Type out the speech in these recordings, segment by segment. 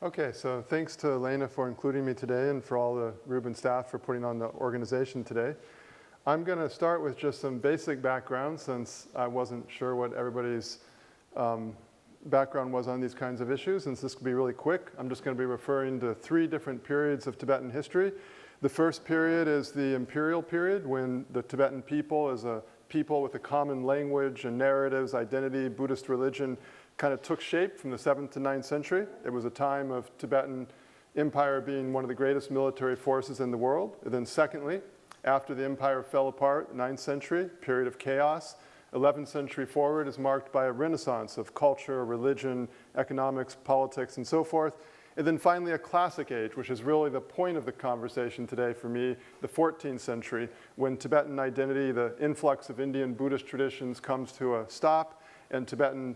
Okay, so thanks to Elena for including me today and for all the Rubin staff for putting on the organization today. I'm going to start with just some basic background since I wasn't sure what everybody's background was on these kinds of issues. Since this could be really quick, I'm just going to be referring to 3 different periods of Tibetan history. The first period is the imperial period, when the Tibetan people, as a people with a common language and narratives, identity, Buddhist religion, kind of took shape from the 7th to 9th century. It was a time of Tibetan empire being one of the greatest military forces in the world. And then secondly, after the empire fell apart, 9th century, period of chaos. 11th century forward is marked by a renaissance of culture, religion, economics, politics, and so forth. And then finally, a classic age, which is really the point of the conversation today for me, the 14th century, when Tibetan identity, the influx of Indian Buddhist traditions comes to a stop, and Tibetan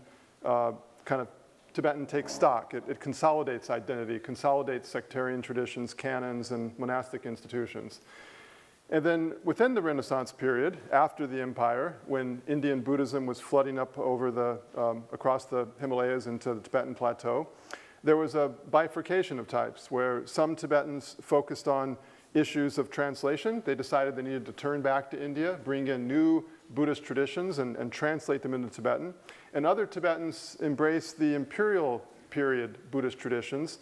takes stock. It consolidates identity, consolidates sectarian traditions, canons, and monastic institutions. And then within the Renaissance period, after the empire, when Indian Buddhism was flooding up over across the Himalayas into the Tibetan plateau, there was a bifurcation of types where some Tibetans focused on issues of translation. They decided they needed to turn back to India, bring in new Buddhist traditions and translate them into Tibetan. And other Tibetans embraced the imperial period Buddhist traditions,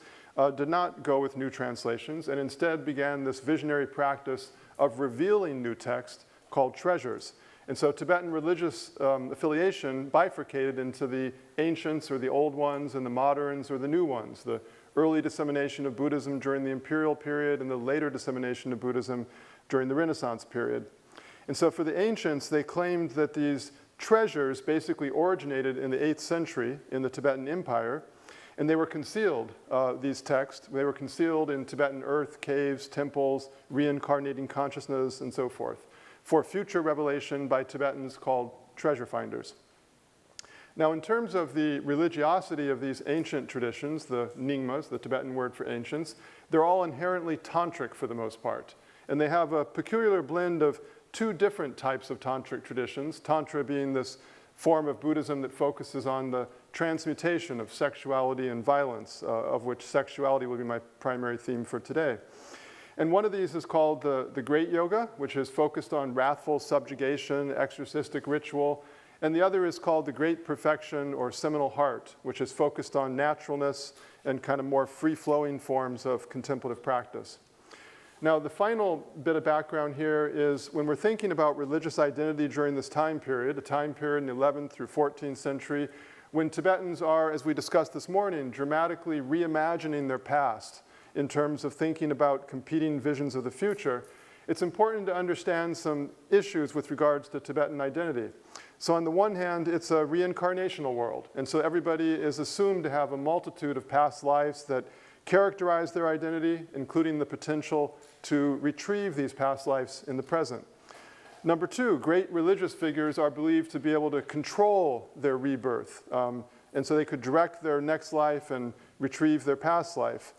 did not go with new translations, and instead began this visionary practice of revealing new text called treasures. And so Tibetan religious affiliation bifurcated into the ancients or the old ones and the moderns or the new ones, the early dissemination of Buddhism during the imperial period and the later dissemination of Buddhism during the Renaissance period. And so for the ancients, they claimed that these treasures basically originated in the 8th century in the Tibetan Empire, and they were concealed, these texts. They were concealed in Tibetan earth, caves, temples, reincarnating consciousness, and so forth, for future revelation by Tibetans called treasure finders. Now, in terms of the religiosity of these ancient traditions, the Nyingmas, the Tibetan word for ancients, they're all inherently tantric for the most part. And they have a peculiar blend of 2 different types of tantric traditions, Tantra being this form of Buddhism that focuses on the transmutation of sexuality and violence, of which sexuality will be my primary theme for today. And one of these is called the Great Yoga, which is focused on wrathful subjugation, exorcistic ritual. And the other is called the Great Perfection or Seminal Heart, which is focused on naturalness and kind of more free-flowing forms of contemplative practice. Now, the final bit of background here is when we're thinking about religious identity during this time period, a time period in the 11th through 14th century, when Tibetans are, as we discussed this morning, dramatically reimagining their past in terms of thinking about competing visions of the future, it's important to understand some issues with regards to Tibetan identity. So on the one hand, it's a reincarnational world, and so everybody is assumed to have a multitude of past lives that characterize their identity, including the potential to retrieve these past lives in the present. Number 2, great religious figures are believed to be able to control their rebirth, and so they could direct their next life and retrieve their past life.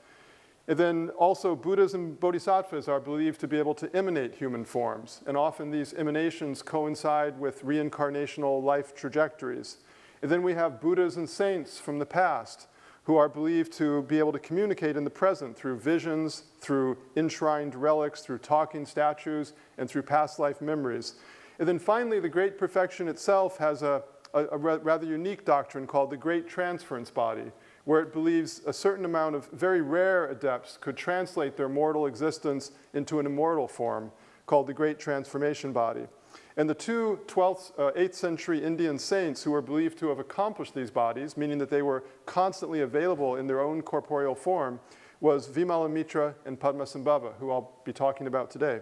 And then also Buddhism bodhisattvas are believed to be able to emanate human forms, and often these emanations coincide with reincarnational life trajectories. And then we have Buddhas and saints from the past who are believed to be able to communicate in the present through visions, through enshrined relics, through talking statues, and through past life memories. And then finally, the Great Perfection itself has a rather unique doctrine called the Great Transference Body, where it believes a certain amount of very rare adepts could translate their mortal existence into an immortal form called the Great Transformation Body. And the 2 8th century Indian saints who were believed to have accomplished these bodies, meaning that they were constantly available in their own corporeal form, was Vimala Mitra and Padmasambhava, who I'll be talking about today.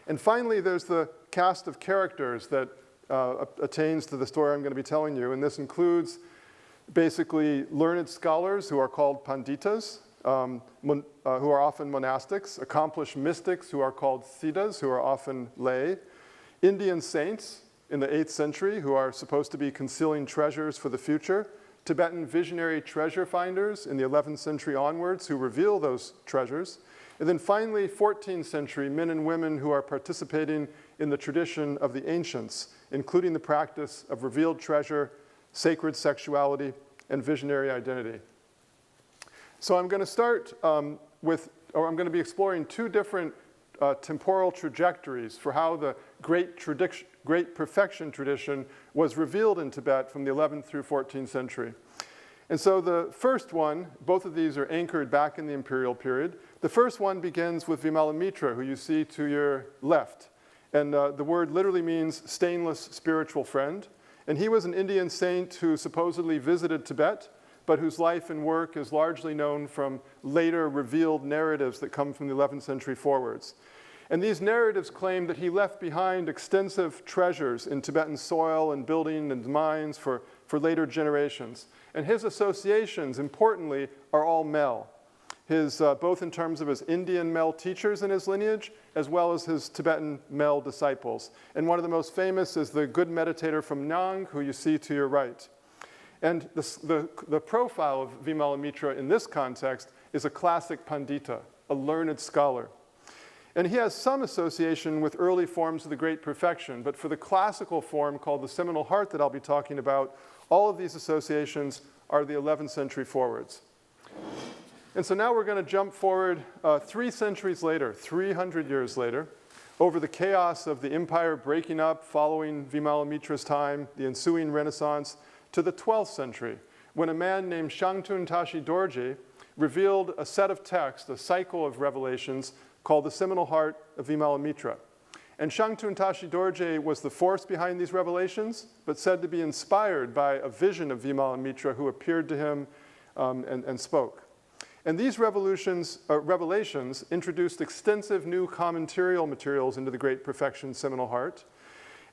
And finally, there's the cast of characters that attains to the story I'm going to be telling you, and this includes basically learned scholars who are called panditas, who are often monastics, accomplished mystics who are called siddhas, who are often lay, Indian saints in the 8th century who are supposed to be concealing treasures for the future, Tibetan visionary treasure finders in the 11th century onwards who reveal those treasures, and then finally 14th century men and women who are participating in the tradition of the ancients, including the practice of revealed treasure, sacred sexuality, and visionary identity. So I'm going to start I'm going to be exploring two different temporal trajectories for how the great perfection tradition was revealed in Tibet from the 11th through 14th century. And so the first one, both of these are anchored back in the imperial period. The first one begins with Vimala Mitra, who you see to your left. And the word literally means stainless spiritual friend. And he was an Indian saint who supposedly visited Tibet, but whose life and work is largely known from later revealed narratives that come from the 11th century forwards. And these narratives claim that he left behind extensive treasures in Tibetan soil and building and mines for later generations. And his associations, importantly, are all male. Both in terms of his Indian male teachers in his lineage, as well as his Tibetan male disciples. And one of the most famous is the good meditator from Liang, who you see to your right. And the profile of Vimala Mitra in this context is a classic pandita, a learned scholar. And he has some association with early forms of the great perfection, but for the classical form called the seminal heart that I'll be talking about, all of these associations are the 11th century forwards. And so now we're going to jump forward 3 centuries later, 300 years later, over the chaos of the empire breaking up following Vimala Mitra's time, the ensuing Renaissance, to the 12th century, when a man named Shangtun Tashi Dorje revealed a set of texts, a cycle of revelations, called the seminal heart of Vimala Mitra. And Shangtun Tashi Dorje was the force behind these revelations, but said to be inspired by a vision of Vimala Mitra who appeared to him and spoke. And these revelations introduced extensive new commentarial materials into the great perfection seminal heart.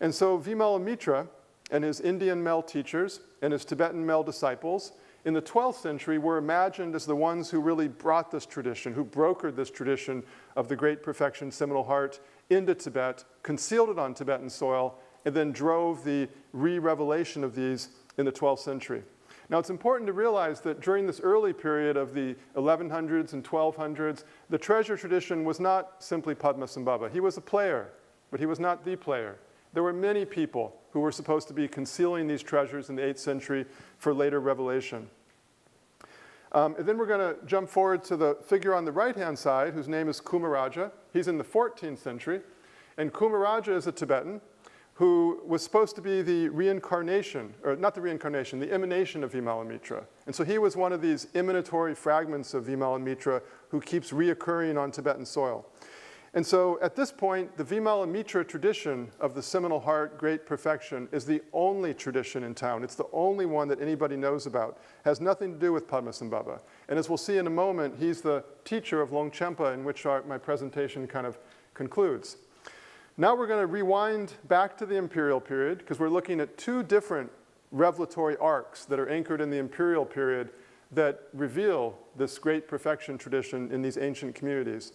And so Vimala Mitra and his Indian male teachers and his Tibetan male disciples in the 12th century were imagined as the ones who really brought this tradition, who brokered this tradition of the great perfection seminal heart into Tibet, concealed it on Tibetan soil, and then drove the re-revelation of these in the 12th century. Now it's important to realize that during this early period of the 1100s and 1200s, the treasure tradition was not simply Padmasambhava. He was a player, but he was not the player. There were many people who were supposed to be concealing these treasures in the 8th century for later revelation. And then we're going to jump forward to the figure on the right-hand side, whose name is Kumaraja. He's in the 14th century. And Kumaraja is a Tibetan who was supposed to be the reincarnation, or not the reincarnation, the emanation of Vimala Mitra. And so he was one of these emanatory fragments of Vimala Mitra who keeps reoccurring on Tibetan soil. And so at this point, the Vimala Mitra tradition of the seminal heart, great perfection, is the only tradition in town. It's the only one that anybody knows about. It has nothing to do with Padmasambhava. And as we'll see in a moment, he's the teacher of Longchenpa, in which my presentation kind of concludes. Now we're going to rewind back to the imperial period, because we're looking at two different revelatory arcs that are anchored in the imperial period that reveal this great perfection tradition in these ancient communities.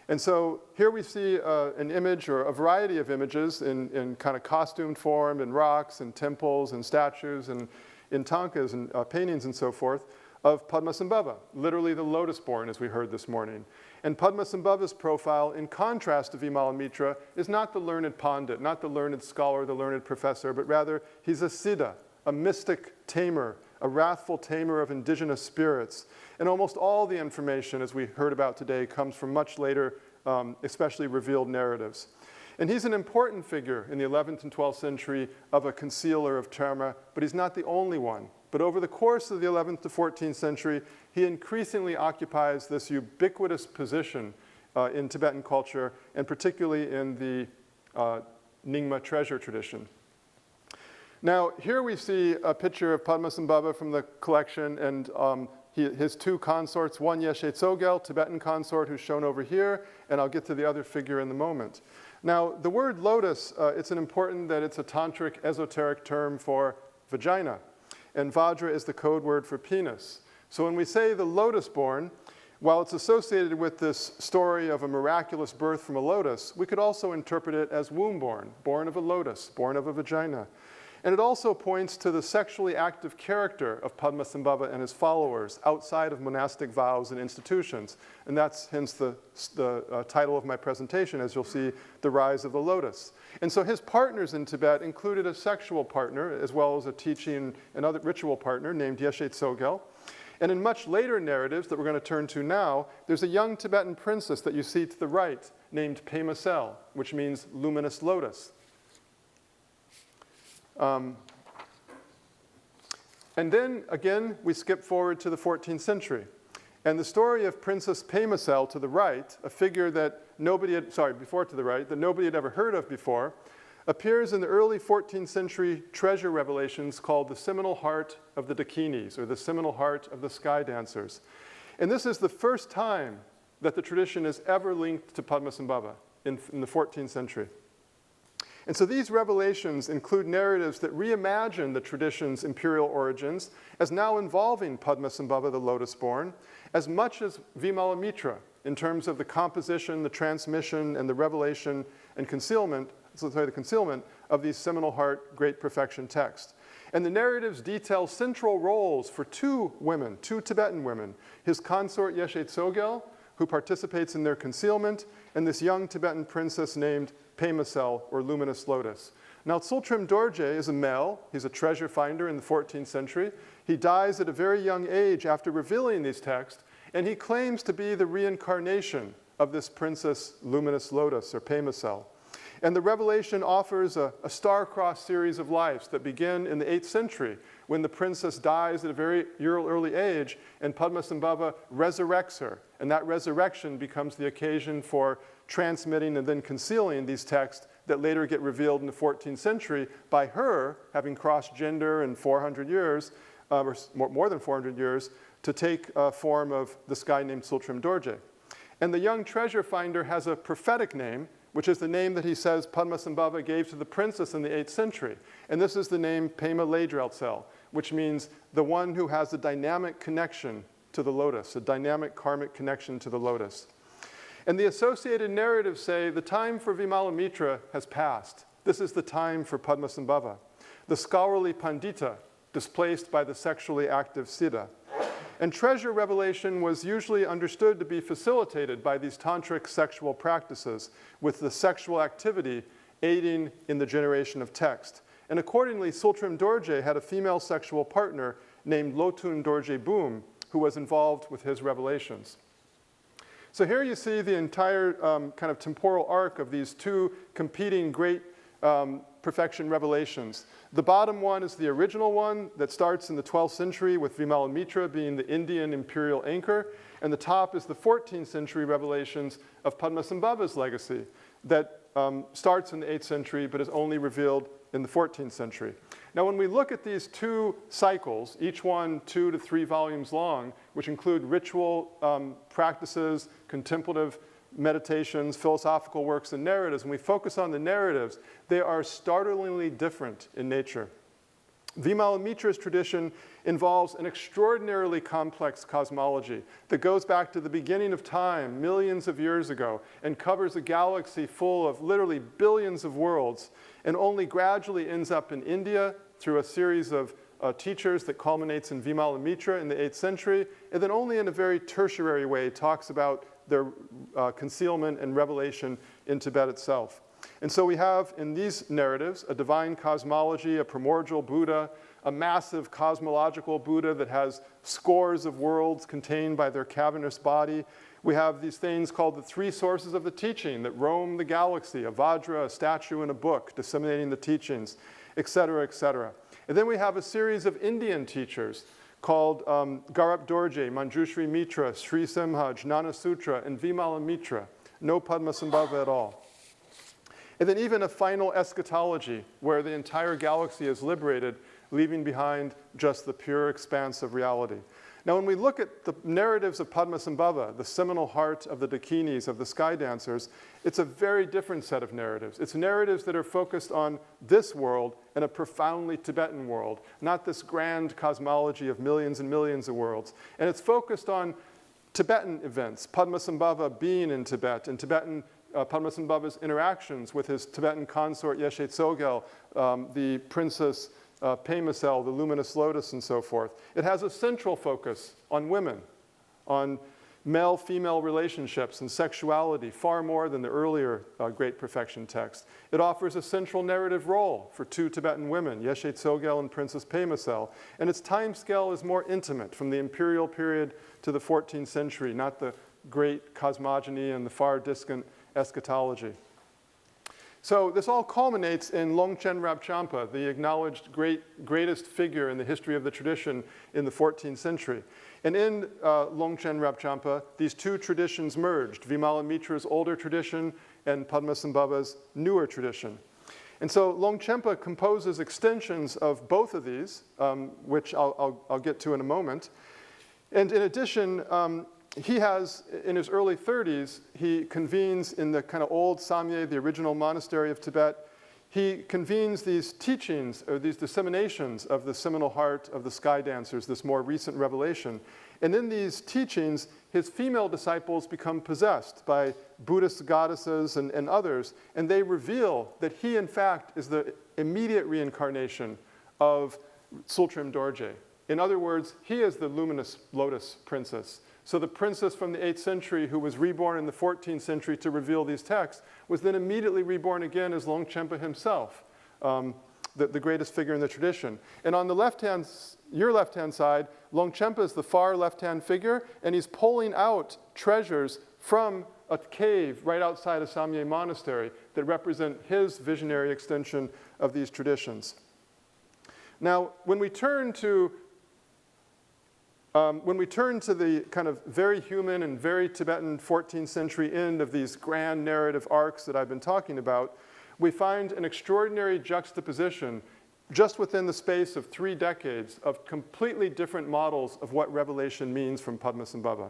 And so here we see an image, or a variety of images in kind of costumed form, in rocks and temples and statues and in tankas and paintings and so forth, of Padmasambhava, literally the lotus-born, as we heard this morning. And Padmasambhava's profile, in contrast to Vimala Mitra, is not the learned pandit, not the learned scholar, the learned professor, but rather he's a siddha, a mystic tamer, a wrathful tamer of indigenous spirits. And almost all the information, as we heard about today, comes from much later, especially revealed narratives. And he's an important figure in the 11th and 12th century of a concealer of terma, but he's not the only one. But over the course of the 11th to 14th century, he increasingly occupies this ubiquitous position in Tibetan culture, and particularly in the Nyingma treasure tradition. Now, here we see a picture of Padmasambhava from the collection, and his two consorts, one Yeshe Tsogyal, Tibetan consort, who's shown over here, and I'll get to the other figure in the moment. Now, the word lotus, it's important that it's a tantric esoteric term for vagina, and vajra is the code word for penis. So when we say the lotus-born, while it's associated with this story of a miraculous birth from a lotus, we could also interpret it as womb-born, born of a lotus, born of a vagina. And it also points to the sexually active character of Padmasambhava and his followers outside of monastic vows and institutions. And that's hence the title of my presentation, as you'll see, The Rise of the Lotus. And so his partners in Tibet included a sexual partner, as well as a teaching and other ritual partner named Yeshe Tsogyal. And in much later narratives that we're going to turn to now, there's a young Tibetan princess that you see to the right named Padmasambhava, which means luminous lotus. And then, again, we skip forward to the 14th century. And the story of Princess Padmasambhava to the right, a figure that nobody had, before to the right, that nobody had ever heard of before, appears in the early 14th century treasure revelations called the Seminal Heart of the Ḍākinīs, or the Seminal Heart of the Sky Dancers. And this is the first time that the tradition is ever linked to Padmasambhava in the 14th century. And so these revelations include narratives that reimagine the tradition's imperial origins as now involving Padmasambhava, the lotus-born, as much as Vimala Mitra in terms of the composition, the transmission, and the revelation and concealment, the concealment of these Seminal Heart Great Perfection texts. And the narratives detail central roles for two women, two Tibetan women, his consort Yeshe Tsogyal, who participates in their concealment, and this young Tibetan princess named Padmasambhava, or luminous lotus. Now, Tsultrim Dorje is a male. He's a treasure finder in the 14th century. He dies at a very young age after revealing these texts, and he claims to be the reincarnation of this princess, luminous lotus, or Padmasambhava. And the revelation offers a star-crossed series of lives that begin in the 8th century when the princess dies at a very early age and Padmasambhava resurrects her. And that resurrection becomes the occasion for transmitting and then concealing these texts that later get revealed in the 14th century by her having crossed gender in 400 years, or more than 400 years, to take a form of this guy named Tsultrim Dorje. And the young treasure finder has a prophetic name, which is the name that he says Padmasambhava gave to the princess in the 8th century. And this is the name Pema Ledreltsel, which means the one who has a dynamic connection to the lotus, a dynamic karmic connection to the lotus. And the associated narratives say the time for Vimala Mitra has passed. This is the time for Padmasambhava, the scholarly Pandita displaced by the sexually active Siddha. And treasure revelation was usually understood to be facilitated by these tantric sexual practices, with the sexual activity aiding in the generation of text. And accordingly, Tsultrim Dorje had a female sexual partner named Lotun Dorje Boom, who was involved with his revelations. So here you see the entire kind of temporal arc of these two competing great perfection revelations. The bottom one is the original one that starts in the 12th century with Vimala Mitra being the Indian imperial anchor, and the top is the 14th century revelations of Padmasambhava's legacy that starts in the 8th century but is only revealed in the 14th century. Now, when we look at these two cycles, each one 2 to 3 volumes long, which include ritual practices, contemplative meditations, philosophical works, and narratives, when we focus on the narratives, they are startlingly different in nature. Vimala Mitra's tradition involves an extraordinarily complex cosmology that goes back to the beginning of time, millions of years ago, and covers a galaxy full of literally billions of worlds, and only gradually ends up in India through a series of teachers that culminates in Vimala Mitra in the 8th century, and then only in a very tertiary way talks about their concealment and revelation in Tibet itself. And so we have in these narratives a divine cosmology, a primordial Buddha, a massive cosmological Buddha that has scores of worlds contained by their cavernous body. We have these things called the 3 sources of the teaching that roam the galaxy, a Vajra, a statue, and a book disseminating the teachings, et cetera, et cetera. And then we have a series of Indian teachers called Garap Dorje, Manjushri Mitra, Sri Simha, Jnana Sutra, and Vimala Mitra. No Padmasambhava at all. And then even a final eschatology where the entire galaxy is liberated, leaving behind just the pure expanse of reality. Now, when we look at the narratives of Padmasambhava, the seminal heart of the Ḍākinīs, of the sky dancers, it's a very different set of narratives. It's narratives that are focused on this world and a profoundly Tibetan world, not this grand cosmology of millions and millions of worlds. And it's focused on Tibetan events, Padmasambhava being in Tibet, and Padmasambhava's interactions with his Tibetan consort Yeshe Tsogyal, the princess Padmasambhava, the luminous lotus, and so forth. It has a central focus on women, on male-female relationships and sexuality far more than the earlier Great Perfection text. It offers a central narrative role for two Tibetan women, Yeshe Tsogyal and Princess Padmasambhava, and its time scale is more intimate from the imperial period to the 14th century, not the great cosmogony and the far distant eschatology. So this all culminates in Longchenpa, the acknowledged greatest figure in the history of the tradition in the 14th century. And in Longchenpa, these two traditions merged, Vimala Mitra's older tradition and Padmasambhava's newer tradition. And so Longchenpa composes extensions of both of these, which I'll get to in a moment. And in addition, he has, in his early 30s, he convenes in the kind of old Samye, the original monastery of Tibet, he convenes these teachings, or these disseminations of the seminal heart of the sky dancers, this more recent revelation. And in these teachings, his female disciples become possessed by Buddhist goddesses and others, and they reveal that he, in fact, is the immediate reincarnation of Tsultrim Dorje. In other words, he is the luminous lotus princess. So the princess from the 8th century who was reborn in the 14th century to reveal these texts was then immediately reborn again as Longchenpa himself, the greatest figure in the tradition. And on the your left-hand side, Longchenpa is the far left-hand figure, and he's pulling out treasures from a cave right outside of Samye Monastery that represent his visionary extension of these traditions. Now, when we turn to the kind of very human and very Tibetan 14th century end of these grand narrative arcs that I've been talking about, we find an extraordinary juxtaposition just within the space of 3 decades of completely different models of what revelation means from Padmasambhava.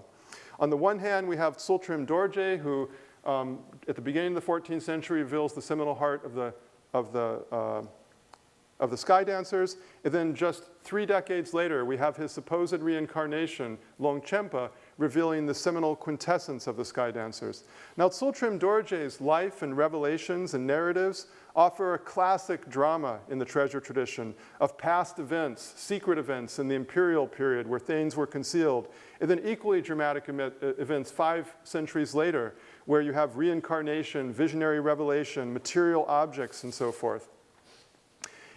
On the one hand, we have Tsultrim Dorje, who at the beginning of the 14th century reveals the seminal heart of the sky dancers, and then just 3 decades later, we have his supposed reincarnation, Longchenpa, revealing the seminal quintessence of the sky dancers. Now, Tsultrim Dorje's life and revelations and narratives offer a classic drama in the treasure tradition of past events, secret events in the imperial period where things were concealed, and then equally dramatic events 5 centuries later, where you have reincarnation, visionary revelation, material objects, and so forth.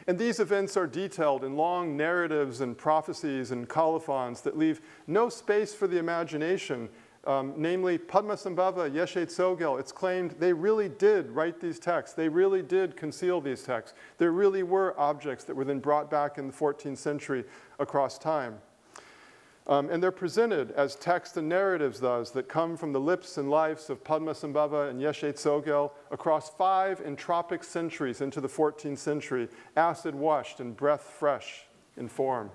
And these events are detailed in long narratives and prophecies and colophons that leave no space for the imagination. Namely, Padmasambhava, Yeshe Tsogyal, it's claimed they really did write these texts. They really did conceal these texts. There really were objects that were then brought back in the 14th century across time. And they're presented as text and narratives, thus, that come from the lips and lives of Padmasambhava and Yeshe Tsogyal across 5 entropic centuries into the 14th century, acid-washed and breath-fresh in form.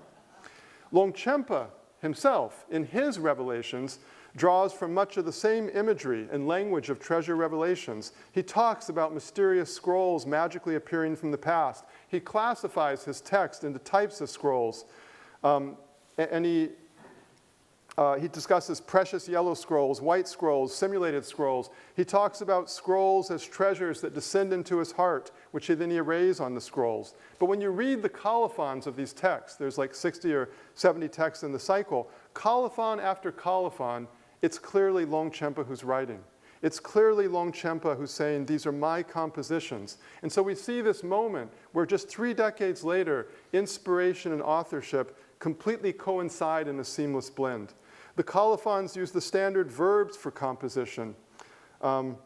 Longchenpa himself, in his revelations, draws from much of the same imagery and language of treasure revelations. He talks about mysterious scrolls magically appearing from the past. He classifies his text into types of scrolls, and he discusses precious yellow scrolls, white scrolls, simulated scrolls. He talks about scrolls as treasures that descend into his heart, which he then arrays on the scrolls. But when you read the colophons of these texts, there's like 60 or 70 texts in the cycle, colophon after colophon, it's clearly Longchenpa who's writing. It's clearly Longchenpa who's saying, these are my compositions. And so we see this moment where just 3 decades later, inspiration and authorship completely coincide in a seamless blend. The colophons use the standard verbs for composition. And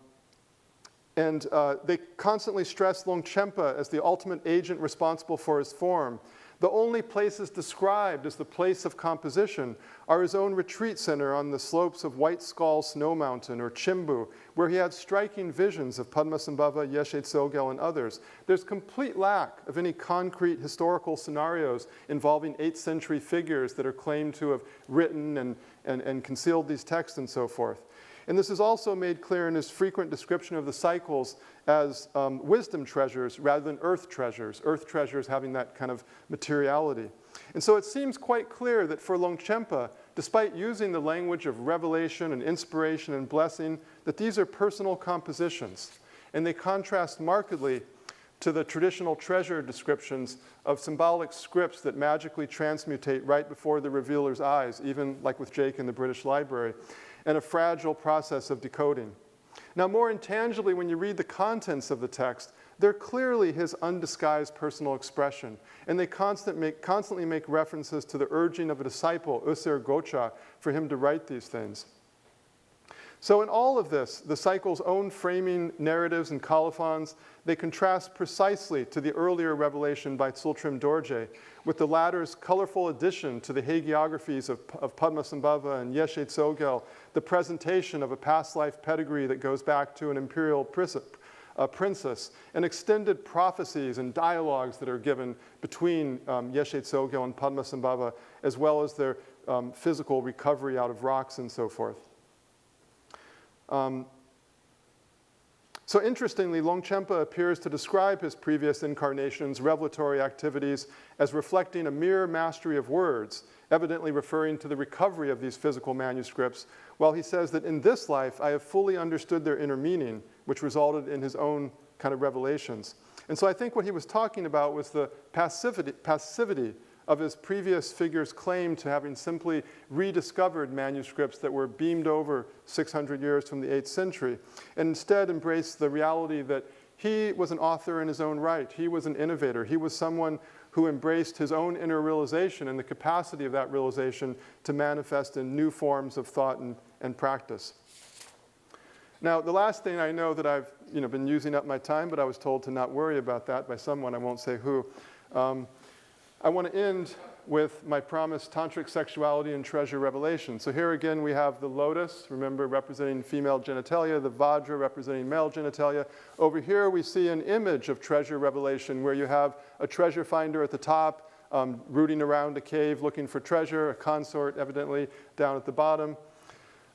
they constantly stress Longchenpa as the ultimate agent responsible for his form. The only places described as the place of composition are his own retreat center on the slopes of White Skull Snow Mountain or Chimbu, where he had striking visions of Padmasambhava, Yeshe Tsogyal, and others. There's complete lack of any concrete historical scenarios involving 8th century figures that are claimed to have written and concealed these texts and so forth. And this is also made clear in his frequent description of the cycles as wisdom treasures rather than earth treasures having that kind of materiality. And so it seems quite clear that for Longchenpa, despite using the language of revelation and inspiration and blessing, that these are personal compositions. And they contrast markedly to the traditional treasure descriptions of symbolic scripts that magically transmutate right before the revealer's eyes, even like with Jake in the British Library. and a fragile process of decoding. Now, more intangibly, when you read the contents of the text, they're clearly his undisguised personal expression, and they constantly make references to the urging of a disciple, Usir Gocha, for him to write these things. So in all of this, the cycle's own framing narratives and colophons, they contrast precisely to the earlier revelation by Tsultrim Dorje, with the latter's colorful addition to the hagiographies of Padmasambhava and Yeshe Tsogyal, the presentation of a past life pedigree that goes back to an imperial princess, and extended prophecies and dialogues that are given between Yeshe Tsogyal and Padmasambhava, as well as their physical recovery out of rocks and so forth. So interestingly, Longchenpa appears to describe his previous incarnations' revelatory activities as reflecting a mere mastery of words, evidently referring to the recovery of these physical manuscripts, while he says that in this life I have fully understood their inner meaning, which resulted in his own kind of revelations. And so I think what he was talking about was the passivity of his previous figures' claim to having simply rediscovered manuscripts that were beamed over 600 years from the 8th century, and instead embraced the reality that he was an author in his own right. He was an innovator. He was someone who embraced his own inner realization and the capacity of that realization to manifest in new forms of thought and practice. Now, the last thing I know that I've been using up my time, but I was told to not worry about that by someone, I won't say who. I want to end with my promised tantric sexuality and treasure revelation. So here again we have the lotus, remember, representing female genitalia, the vajra representing male genitalia. Over here we see an image of treasure revelation where you have a treasure finder at the top, rooting around a cave looking for treasure, a consort evidently down at the bottom.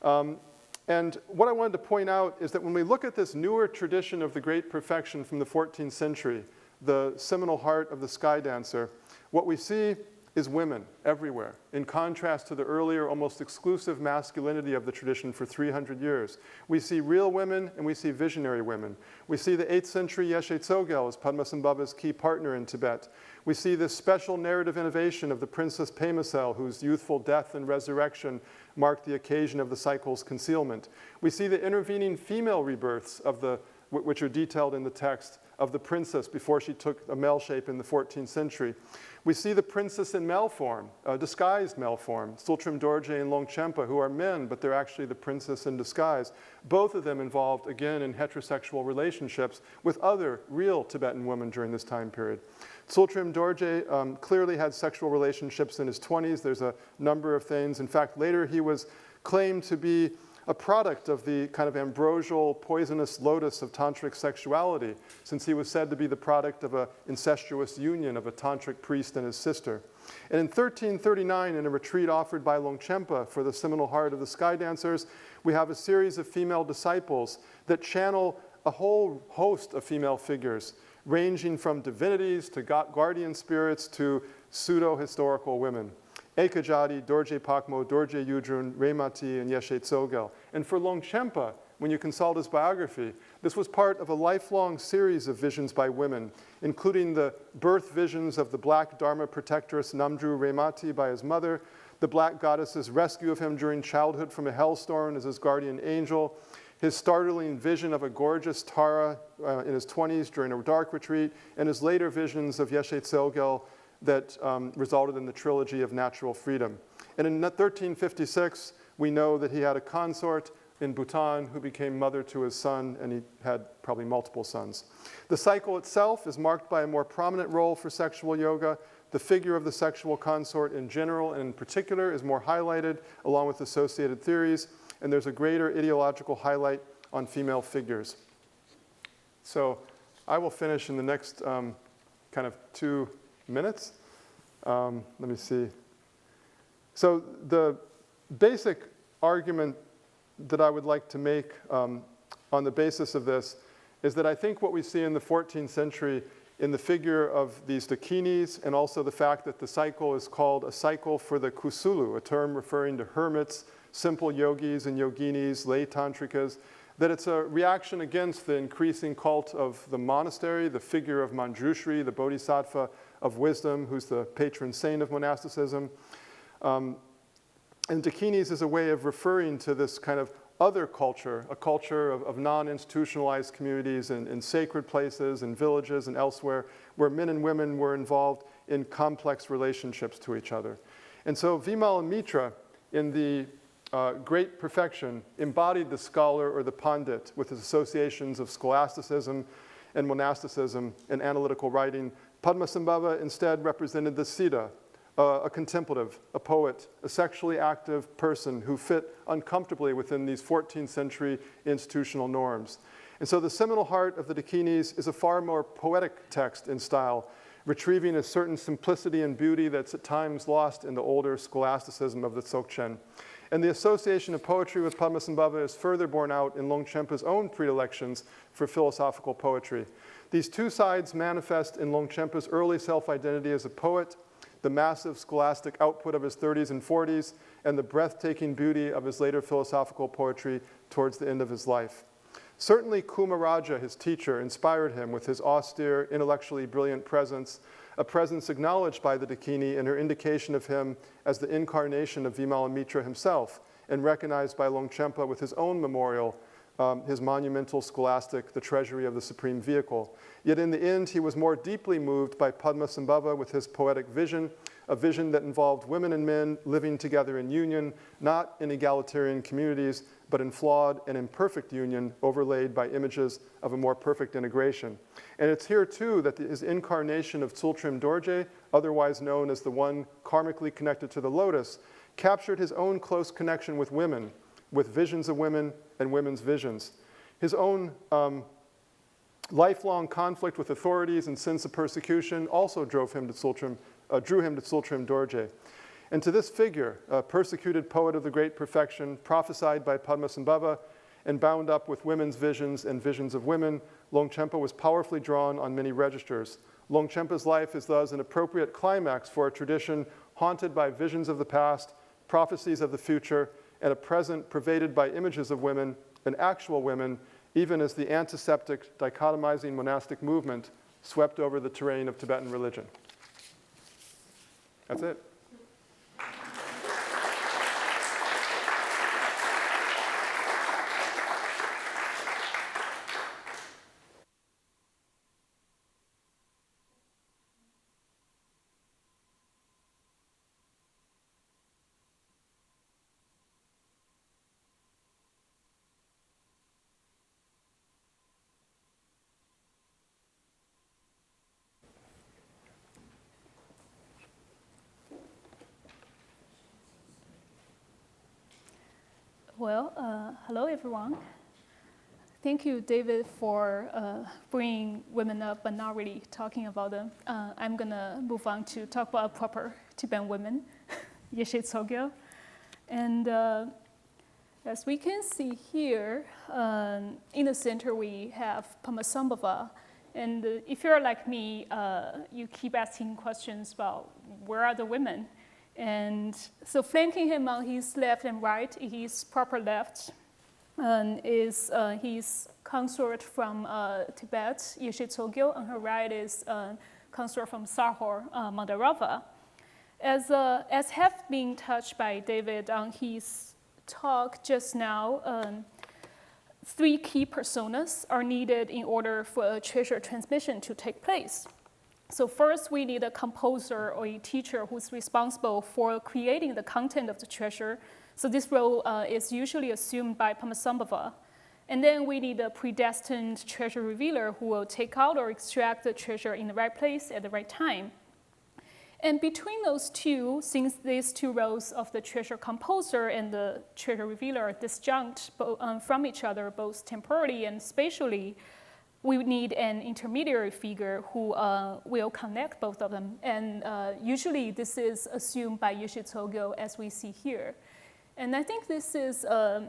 And what I wanted to point out is that when we look at this newer tradition of the great perfection from the 14th century, the seminal heart of the sky dancer, what we see is women everywhere, in contrast to the earlier, almost exclusive masculinity of the tradition for 300 years. We see real women and we see visionary women. We see the 8th century Yeshe Tsogyal as Padmasambhava's key partner in Tibet. We see this special narrative innovation of the Princess Pamasel, whose youthful death and resurrection marked the occasion of the cycle's concealment. We see the intervening female rebirths of which are detailed in the text, of the princess before she took a male shape in the 14th century. We see the princess in male form, disguised male form, Tsultrim Dorje and Longchenpa, who are men, but they're actually the princess in disguise. Both of them involved, again, in heterosexual relationships with other real Tibetan women during this time period. Tsultrim Dorje clearly had sexual relationships in his 20s. There's a number of things. In fact, later he was claimed to be a product of the kind of ambrosial, poisonous lotus of tantric sexuality, since he was said to be the product of an incestuous union of a tantric priest and his sister. And in 1339, in a retreat offered by Longchenpa for the seminal heart of the sky dancers, we have a series of female disciples that channel a whole host of female figures, ranging from divinities to guardian spirits to pseudo-historical women. Ekajati, Dorje Pakmo, Dorje Yudrun, Remati, and Yeshe Tsogyal. And for Longchenpa, when you consult his biography, this was part of a lifelong series of visions by women, including the birth visions of the black Dharma protectress Namdru Remati by his mother, the black goddess's rescue of him during childhood from a hellstorm as his guardian angel, his startling vision of a gorgeous Tara in his 20s during a dark retreat, and his later visions of Yeshe Tsogyal that resulted in the trilogy of natural freedom. And in 1356, we know that he had a consort in Bhutan who became mother to his son, and he had probably multiple sons. The cycle itself is marked by a more prominent role for sexual yoga. The figure of the sexual consort in general and in particular is more highlighted, along with associated theories, and there's a greater ideological highlight on female figures. So I will finish in the next kind of 2 minutes. Let me see. So the basic argument that I would like to make on the basis of this is that I think what we see in the 14th century in the figure of these Ḍākinīs, and also the fact that the cycle is called a cycle for the kusulu, a term referring to hermits, simple yogis and yoginis, lay tantrikas, that it's a reaction against the increasing cult of the monastery, the figure of Manjushri, the bodhisattva of wisdom, who's the patron saint of monasticism. And Ḍākinīs is a way of referring to this kind of other culture, a culture of non-institutionalized communities in sacred places and villages and elsewhere, where men and women were involved in complex relationships to each other. And so Vimala Mitra, in the Great Perfection, embodied the scholar or the pandit with his associations of scholasticism and monasticism and analytical writing. Padmasambhava instead represented the siddha, a contemplative, a poet, a sexually active person who fit uncomfortably within these 14th century institutional norms. And so the seminal heart of the Ḍākinīs is a far more poetic text in style, retrieving a certain simplicity and beauty that's at times lost in the older scholasticism of the Dzogchen. And the association of poetry with Padmasambhava is further borne out in Longchenpa's own predilections for philosophical poetry. These two sides manifest in Longchenpa's early self-identity as a poet, the massive scholastic output of his 30s and 40s, and the breathtaking beauty of his later philosophical poetry towards the end of his life. Certainly Kumaraja, his teacher, inspired him with his austere, intellectually brilliant presence, a presence acknowledged by the Ḍākinī in her indication of him as the incarnation of Vimala Mitra himself, and recognized by Longchenpa with his own memorial, his monumental scholastic, The Treasury of the Supreme Vehicle. Yet in the end, he was more deeply moved by Padmasambhava with his poetic vision, a vision that involved women and men living together in union, not in egalitarian communities, but in flawed and imperfect union overlaid by images of a more perfect integration. And it's here too that his incarnation of Tsultrim Dorje, otherwise known as the one karmically connected to the lotus, captured his own close connection with women, with visions of women and women's visions. His own lifelong conflict with authorities and sense of persecution also drew him to Tsultrim Dorje. And to this figure, a persecuted poet of the Great Perfection, prophesied by Padmasambhava and bound up with women's visions and visions of women, Longchenpa was powerfully drawn on many registers. Longchenpa's life is thus an appropriate climax for a tradition haunted by visions of the past, prophecies of the future, and a present pervaded by images of women and actual women, even as the antiseptic, dichotomizing monastic movement swept over the terrain of Tibetan religion. That's it. Well, hello everyone. Thank you, David, for bringing women up but not really talking about them. I'm gonna move on to talk about proper Tibetan women, Yeshe Tsogyal. And as we can see here, in the center we have Padmasambhava. And if you're like me, you keep asking questions about where are the women? And so flanking him on his left and right, his proper left is his consort from Tibet, Yeshe Tsogyal. On her right is consort from Sarhor, Mandarava. As have been touched by David on his talk just now, three key personas are needed in order for a treasure transmission to take place. So first, we need a composer or a teacher who's responsible for creating the content of the treasure. So this role is usually assumed by Padmasambhava. And then we need a predestined treasure revealer who will take out or extract the treasure in the right place at the right time. And between those two, since these two roles of the treasure composer and the treasure revealer are disjunct from each other, both temporally and spatially, we would need an intermediary figure who will connect both of them. And usually this is assumed by Yeshe Tsogyal as we see here. And I think this is, I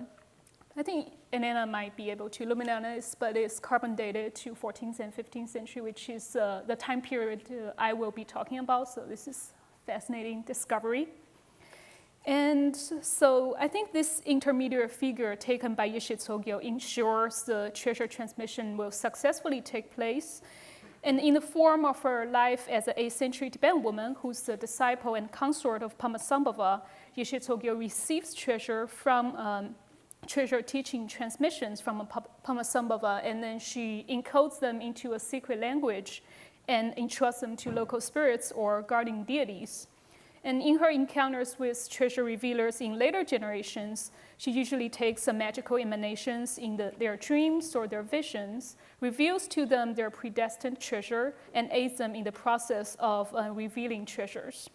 think Elena might be able to illuminate this, but it's carbon dated to 14th and 15th century, which is the time period I will be talking about. So this is fascinating discovery. And so I think this intermediate figure taken by Yeshe Tsogyal ensures the treasure transmission will successfully take place. And in the form of her life as an 8th century Tibetan woman who's the disciple and consort of Padmasambhava, Yeshe Tsogyal receives treasure teaching transmissions from Padmasambhava, and then she encodes them into a secret language and entrusts them to local spirits or guardian deities. And in her encounters with treasure revealers in later generations, she usually takes some magical emanations in their dreams or their visions, reveals to them their predestined treasure, and aids them in the process of revealing treasures.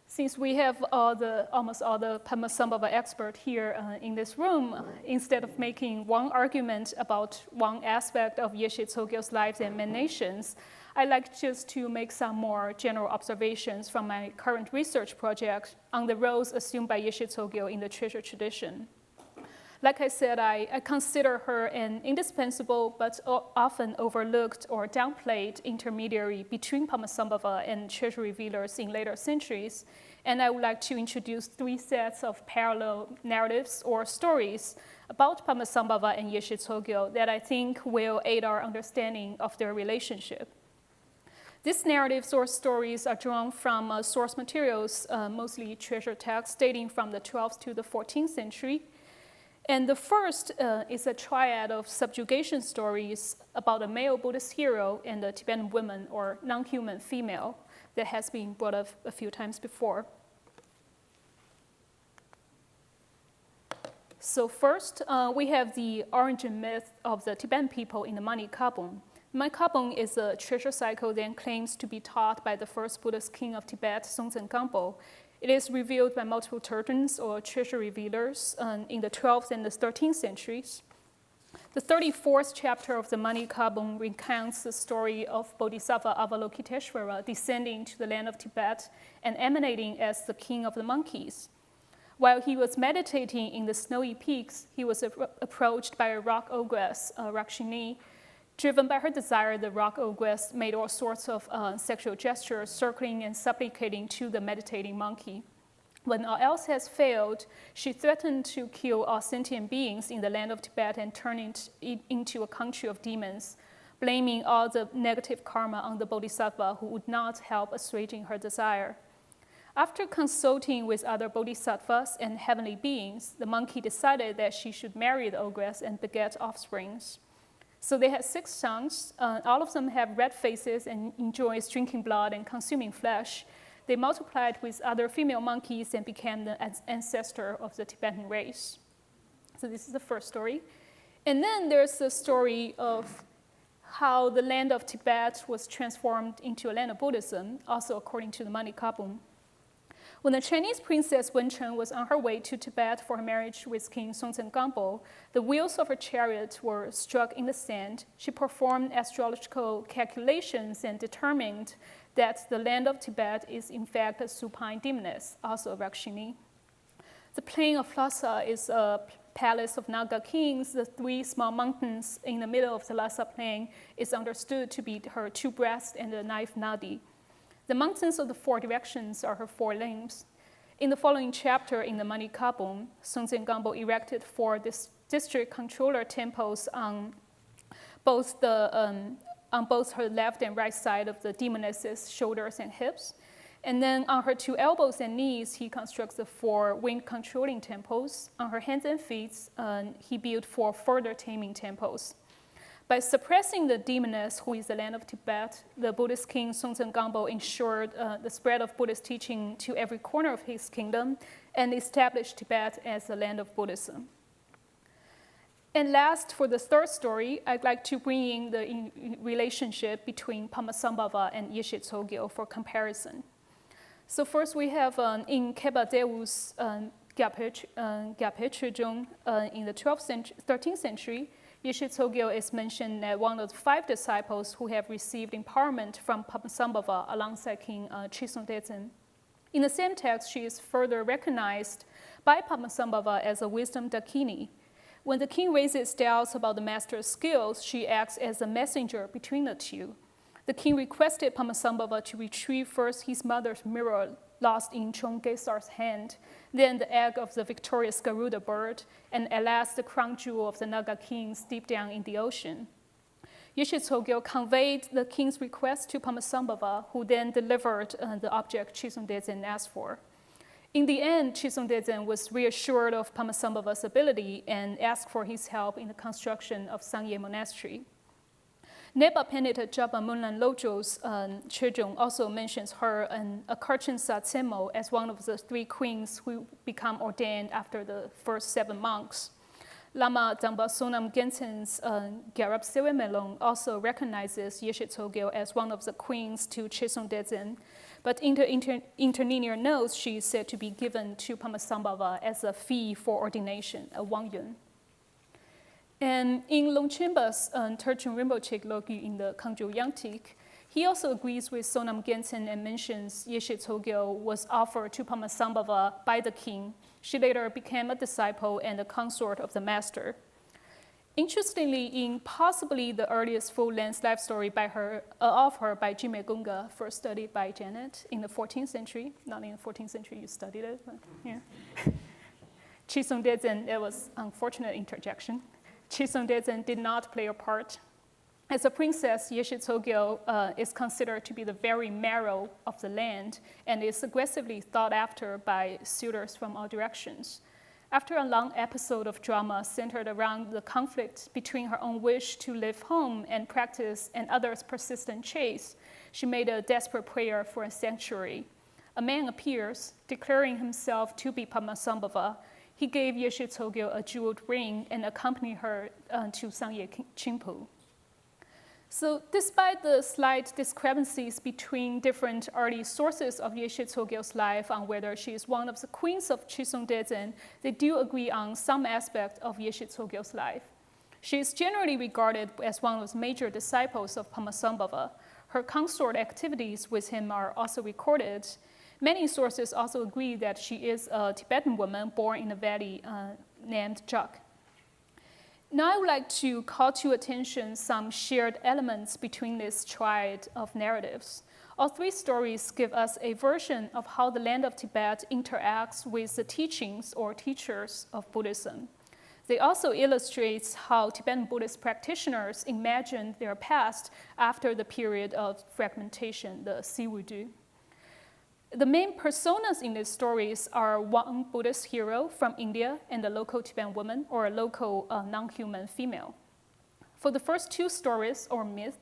Since we have almost all the Padmasambhava experts here in this room, instead of making one argument about one aspect of Yeshe Tsogyal's lives and emanations, I'd like just to make some more general observations from my current research project on the roles assumed by Yeshe Tsogyal in the treasure tradition. Like I said, I consider her an indispensable but often overlooked or downplayed intermediary between Padmasambhava and treasure revealers in later centuries, and I would like to introduce 3 sets of parallel narratives or stories about Padmasambhava and Yeshe Tsogyal that I think will aid our understanding of their relationship. These narratives or stories are drawn from source materials, mostly treasure texts dating from the 12th to the 14th century. And the first is a triad of subjugation stories about a male Buddhist hero and a Tibetan woman or non-human female that has been brought up a few times before. So first, we have the origin myth of the Tibetan people in the mkha. Mkha is a treasure cycle that claims to be taught by the first Buddhist king of Tibet, Longchenpa. It is revealed by multiple tertons or treasure revealers in the 12th and the 13th centuries. The 34th chapter of the mkha recounts the story of Bodhisattva Avalokiteshvara descending to the land of Tibet and emanating as the king of the monkeys. While he was meditating in the snowy peaks, he was approached by a rock ogress, Rakshini. Driven by her desire, the rock ogress made all sorts of sexual gestures, circling and supplicating to the meditating monkey. When all else has failed, she threatened to kill all sentient beings in the land of Tibet and turn it into a country of demons, blaming all the negative karma on the bodhisattva who would not help assuaging her desire. After consulting with other bodhisattvas and heavenly beings, the monkey decided that she should marry the ogress and beget offsprings. So they had 6 sons. All of them have red faces and enjoys drinking blood and consuming flesh. They multiplied with other female monkeys and became the ancestor of the Tibetan race. So this is the first story. And then there's the story of how the land of Tibet was transformed into a land of Buddhism, also according to the mkha. When the Chinese princess Wencheng was on her way to Tibet for her marriage with King Songtsen-Gampo, the wheels of her chariot were struck in the sand. She performed astrological calculations and determined that the land of Tibet is in fact a supine demoness, also a Rakshini. The plain of Lhasa is a palace of Naga kings. The 3 small mountains in the middle of the Lhasa plain is understood to be her 2 breasts and the 9th nadi. The mountains of the 4 directions are her 4 limbs. In the following chapter in the mkha, Songtsen-Gampo erected 4 district controller temples on both her left and right side of the demoness's shoulders and hips. And then on her 2 elbows and knees, he constructs the 4 wind controlling temples. On her hands and feet, he built 4 further taming temples. By suppressing the demoness, who is the land of Tibet, the Buddhist king Songtsen-Gampo ensured the spread of Buddhist teaching to every corner of his kingdom and established Tibet as the land of Buddhism. And last, for the 3rd story, I'd like to bring in the relationship between Padmasambhava and Yeshe Tsogyal for comparison. So first we have in Kebadewu's Gyaphe Chöjong in the 13th century, Yeshe Tsogyal is mentioned as one of the 5 disciples who have received empowerment from Padmasambhava alongside King Chisung Dezhen. In the same text, she is further recognized by Padmasambhava as a wisdom Ḍākinī. When the king raises doubts about the master's skills, she acts as a messenger between the 2. The king requested Padmasambhava to retrieve first his mother's mirror lost in Chongesar's hand, then the egg of the victorious Garuda bird, and at last the crown jewel of the Naga kings deep down in the ocean. Yeshe Tsogyal conveyed the king's request to Padmasambhava, who then delivered the object Chisung Dezen asked for. In the end, Chisung Dezen was reassured of Padmasambhava's ability and asked for his help in the construction of Sangye Monastery. Neba Penita Jaba Munlan Lojo's Chejong also mentions her and Akarchen Satsemo as one of the 3 queens who become ordained after the first 7 monks. Lama Dangpa Sonam Gentsen's Gyarab Sewe Melong also recognizes Yeshe Tsogyal as one of the queens to Chisung Dezen, but in the interlinear notes, she is said to be given to Padmasambhava as a fee for ordination, a wangyun. And in Longchenpa's Terchen Rinpoche Logi in the Kangjo Yangtik, he also agrees with Sonam Gentsen and mentions Yeshe Tsogyal was offered to Padmasambhava by the king. She later became a disciple and a consort of the master. Interestingly, in possibly the earliest full-length life story of her by Jime Gunga, first studied by Janet in the 14th century, not in the 14th century, you studied it, but yeah. Chisung Dezen, that was unfortunate interjection. Chisung Dezen did not play a part. As a princess, Yeshe Tsogyal is considered to be the very marrow of the land and is aggressively sought after by suitors from all directions. After a long episode of drama centered around the conflict between her own wish to live home and practice and others' persistent chase, she made a desperate prayer for a sanctuary. A man appears, declaring himself to be Padmasambhava. He gave Yeshe Tsogyal a jeweled ring and accompanied her to Sangye Chimpu. So despite the slight discrepancies between different early sources of Yeshe Tsogyal's life on whether she is one of the queens of Chisung Dezen, they do agree on some aspect of Yeshe Tsogyal's life. She is generally regarded as one of the major disciples of Padmasambhava. Her consort activities with him are also recorded. Many sources also agree that she is a Tibetan woman born in a valley named Jak. Now I would like to call to attention some shared elements between this triad of narratives. All 3 stories give us a version of how the land of Tibet interacts with the teachings or teachers of Buddhism. They also illustrate how Tibetan Buddhist practitioners imagined their past after the period of fragmentation, the Siwudu. The main personas in these stories are one Buddhist hero from India and a local Tibetan woman or a local non-human female. For the first 2 stories or myths,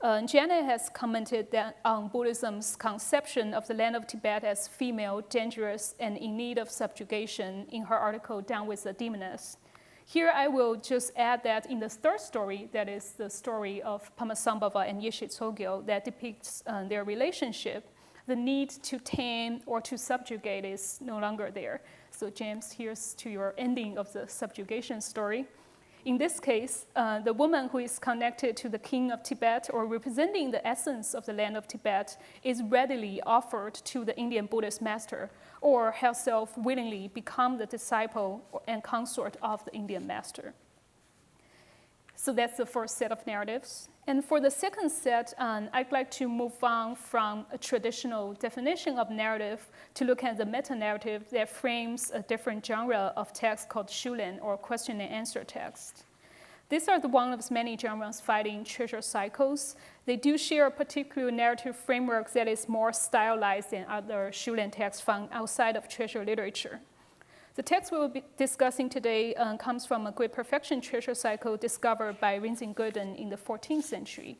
Janet has commented that on Buddhism's conception of the land of Tibet as female, dangerous, and in need of subjugation in her article Down with the Demoness. Here I will just add that in the 3rd story, that is the story of Padmasambhava and Yeshe Tsogyal that depicts their relationship, the need to tame or to subjugate is no longer there. So James, here's to your ending of the subjugation story. In this case, the woman who is connected to the king of Tibet or representing the essence of the land of Tibet is readily offered to the Indian Buddhist master or herself willingly become the disciple and consort of the Indian master. So that's the first set of narratives. And for the second set, I'd like to move on from a traditional definition of narrative to look at the meta-narrative that frames a different genre of text called shulen, or question and answer text. These are one of many genres fighting treasure cycles. They do share a particular narrative framework that is more stylized than other shulen texts found outside of treasure literature. The text we will be discussing today comes from a Great Perfection treasure cycle discovered by Rinzin Gurdon in the 14th century.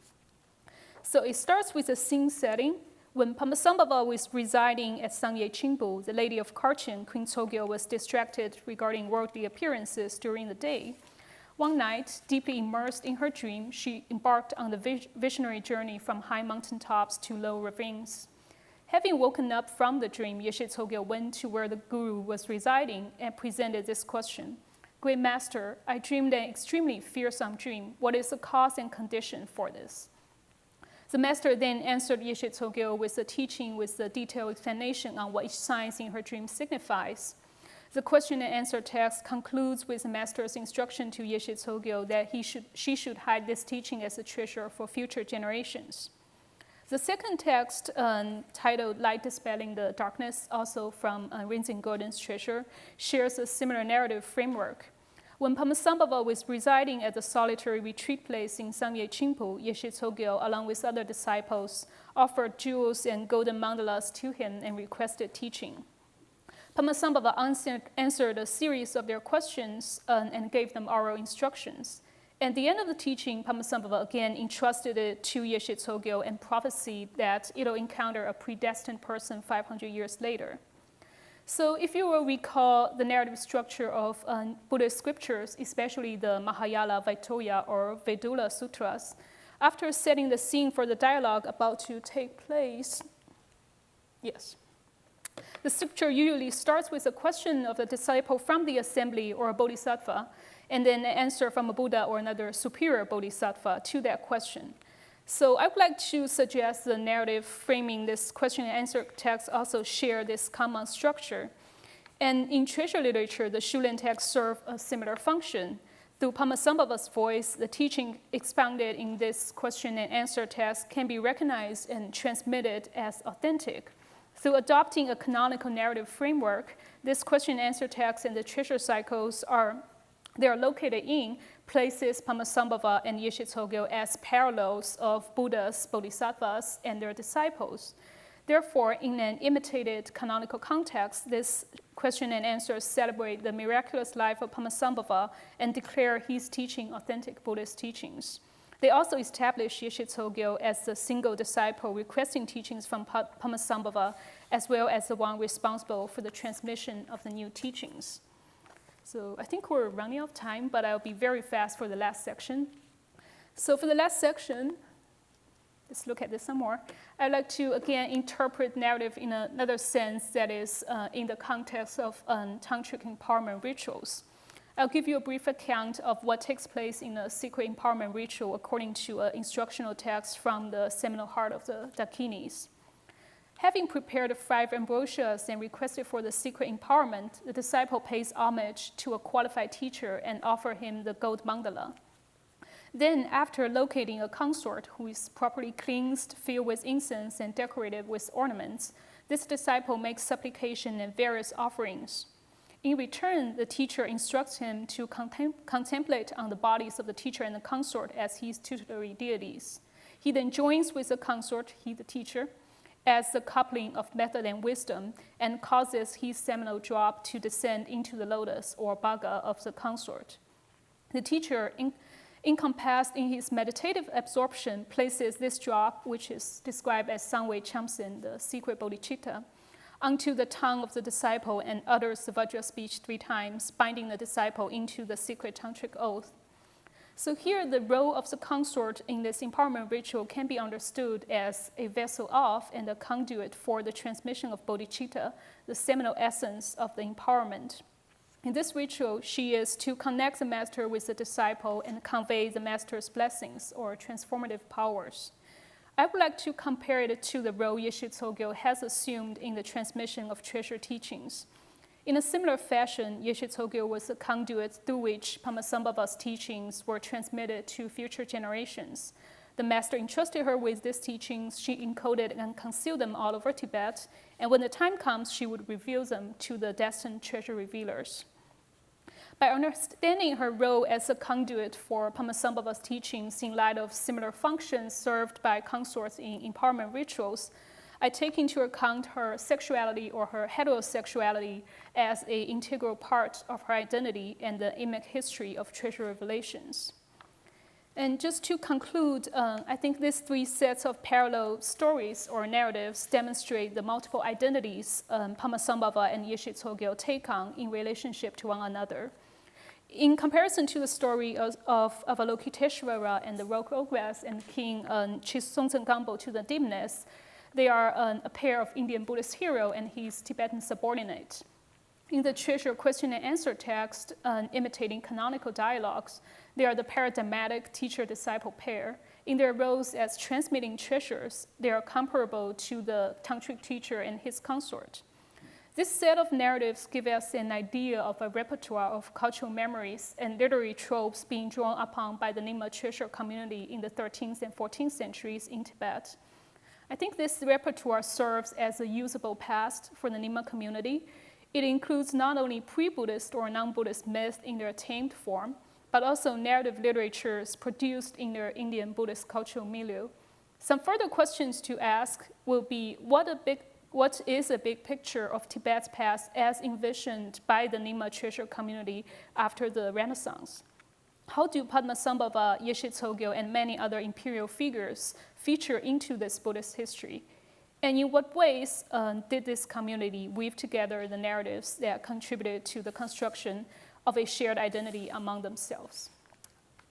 So it starts with a scene setting. When Padmasambhava was residing at Sangye Chimpu, the lady of Karchen, Queen Tsogyal, was distracted regarding worldly appearances during the day. One night, deeply immersed in her dream, she embarked on the visionary journey from high mountaintops to low ravines. Having woken up from the dream, Yeshe Tsogyal went to where the guru was residing and presented this question. Great Master, I dreamed an extremely fearsome dream. What is the cause and condition for this? The master then answered Yeshe Tsogyal with a teaching with a detailed explanation on what each sign in her dream signifies. The question and answer text concludes with the master's instruction to Yeshe Tsogyal that she should hide this teaching as a treasure for future generations. The second text, titled Light Dispelling the Darkness, also from Rinzin Gurdon's treasure, shares a similar narrative framework. When Padmasambhava was residing at the solitary retreat place in Sangye Chimpu, Yeshe Tsogyal, along with other disciples, offered jewels and golden mandalas to him and requested teaching. Padmasambhava answered a series of their questions and gave them oral instructions. At the end of the teaching, Padmasambhava again entrusted it to Yeshe Tsogyal and prophesied that it'll encounter a predestined person 500 years later. So if you will recall the narrative structure of Buddhist scriptures, especially the Mahayana Vaitoya or Vedula Sutras, after setting the scene for the dialogue about to take place, the scripture usually starts with a question of the disciple from the assembly or a bodhisattva, and then an answer from a Buddha or another superior bodhisattva to that question. So I would like to suggest the narrative framing this question and answer text also share this common structure. And in treasure literature, the Shulen texts serve a similar function. Through Padmasambhava's voice, the teaching expounded in this question and answer text can be recognized and transmitted as authentic. Through adopting a canonical narrative framework, this question and answer text and the treasure cycles are located in places Padmasambhava and Yeshe Tsogyal as parallels of Buddhas, bodhisattvas, and their disciples. Therefore, in an imitated canonical context, this question and answer celebrate the miraculous life of Padmasambhava and declare his teaching authentic Buddhist teachings. They also establish Yeshe Tsogyal as the single disciple requesting teachings from Padmasambhava, as well as the one responsible for the transmission of the new teachings. So I think we're running out of time, but I'll be very fast for the last section. So for the last section, let's look at this some more. I'd like to, again, interpret narrative in another sense that is in the context of tantric empowerment rituals. I'll give you a brief account of what takes place in a secret empowerment ritual according to an instructional text from the seminal heart of the Ḍākinīs. Having prepared 5 ambrosias and requested for the secret empowerment, the disciple pays homage to a qualified teacher and offers him the gold mandala. Then, after locating a consort who is properly cleansed, filled with incense, and decorated with ornaments, this disciple makes supplication and various offerings. In return, the teacher instructs him to contemplate on the bodies of the teacher and the consort as his tutelary deities. He then joins with the consort, the teacher, as the coupling of method and wisdom, and causes his seminal drop to descend into the lotus or bhaga of the consort. The teacher, encompassed in his meditative absorption, places this drop, which is described as Sangwe Chamsen, the secret bodhicitta, onto the tongue of the disciple and utters the Vajra speech 3 times, binding the disciple into the secret tantric oath. So here, the role of the consort in this empowerment ritual can be understood as a vessel of and a conduit for the transmission of bodhicitta, the seminal essence of the empowerment. In this ritual, she is to connect the master with the disciple and convey the master's blessings or transformative powers. I would like to compare it to the role Yeshe Tsogyal has assumed in the transmission of treasure teachings. In a similar fashion, Yeshe Tsogyal was a conduit through which Padmasambhava's teachings were transmitted to future generations. The master entrusted her with these teachings, she encoded and concealed them all over Tibet, and when the time comes, she would reveal them to the destined treasure revealers. By understanding her role as a conduit for Padmasambhava's teachings in light of similar functions served by consorts in empowerment rituals, I take into account her sexuality or her heterosexuality as an integral part of her identity and the imic history of treasure revelations. And just to conclude, I think these 3 sets of parallel stories or narratives demonstrate the multiple identities Padmasambhava and Yeshe Tsogyal take on in relationship to one another. In comparison to the story of Avalokiteshvara and the rock ogress and King Chisongtsen Gampo to the deepness, they are a pair of Indian Buddhist hero and his Tibetan subordinate. In the treasure question and answer text, imitating canonical dialogues, they are the paradigmatic teacher-disciple pair. In their roles as transmitting treasures, they are comparable to the tantric teacher and his consort. This set of narratives give us an idea of a repertoire of cultural memories and literary tropes being drawn upon by the Nyingma treasure community in the 13th and 14th centuries in Tibet. I think this repertoire serves as a usable past for the Nyingma community. It includes not only pre-Buddhist or non-Buddhist myths in their tamed form, but also narrative literatures produced in their Indian Buddhist cultural milieu. Some further questions to ask will be, what is a big picture of Tibet's past as envisioned by the Nyingma treasure community after the Renaissance? How do Padmasambhava, Yeshe Tsogyal, and many other imperial figures feature into this Buddhist history? And in what ways did this community weave together the narratives that contributed to the construction of a shared identity among themselves?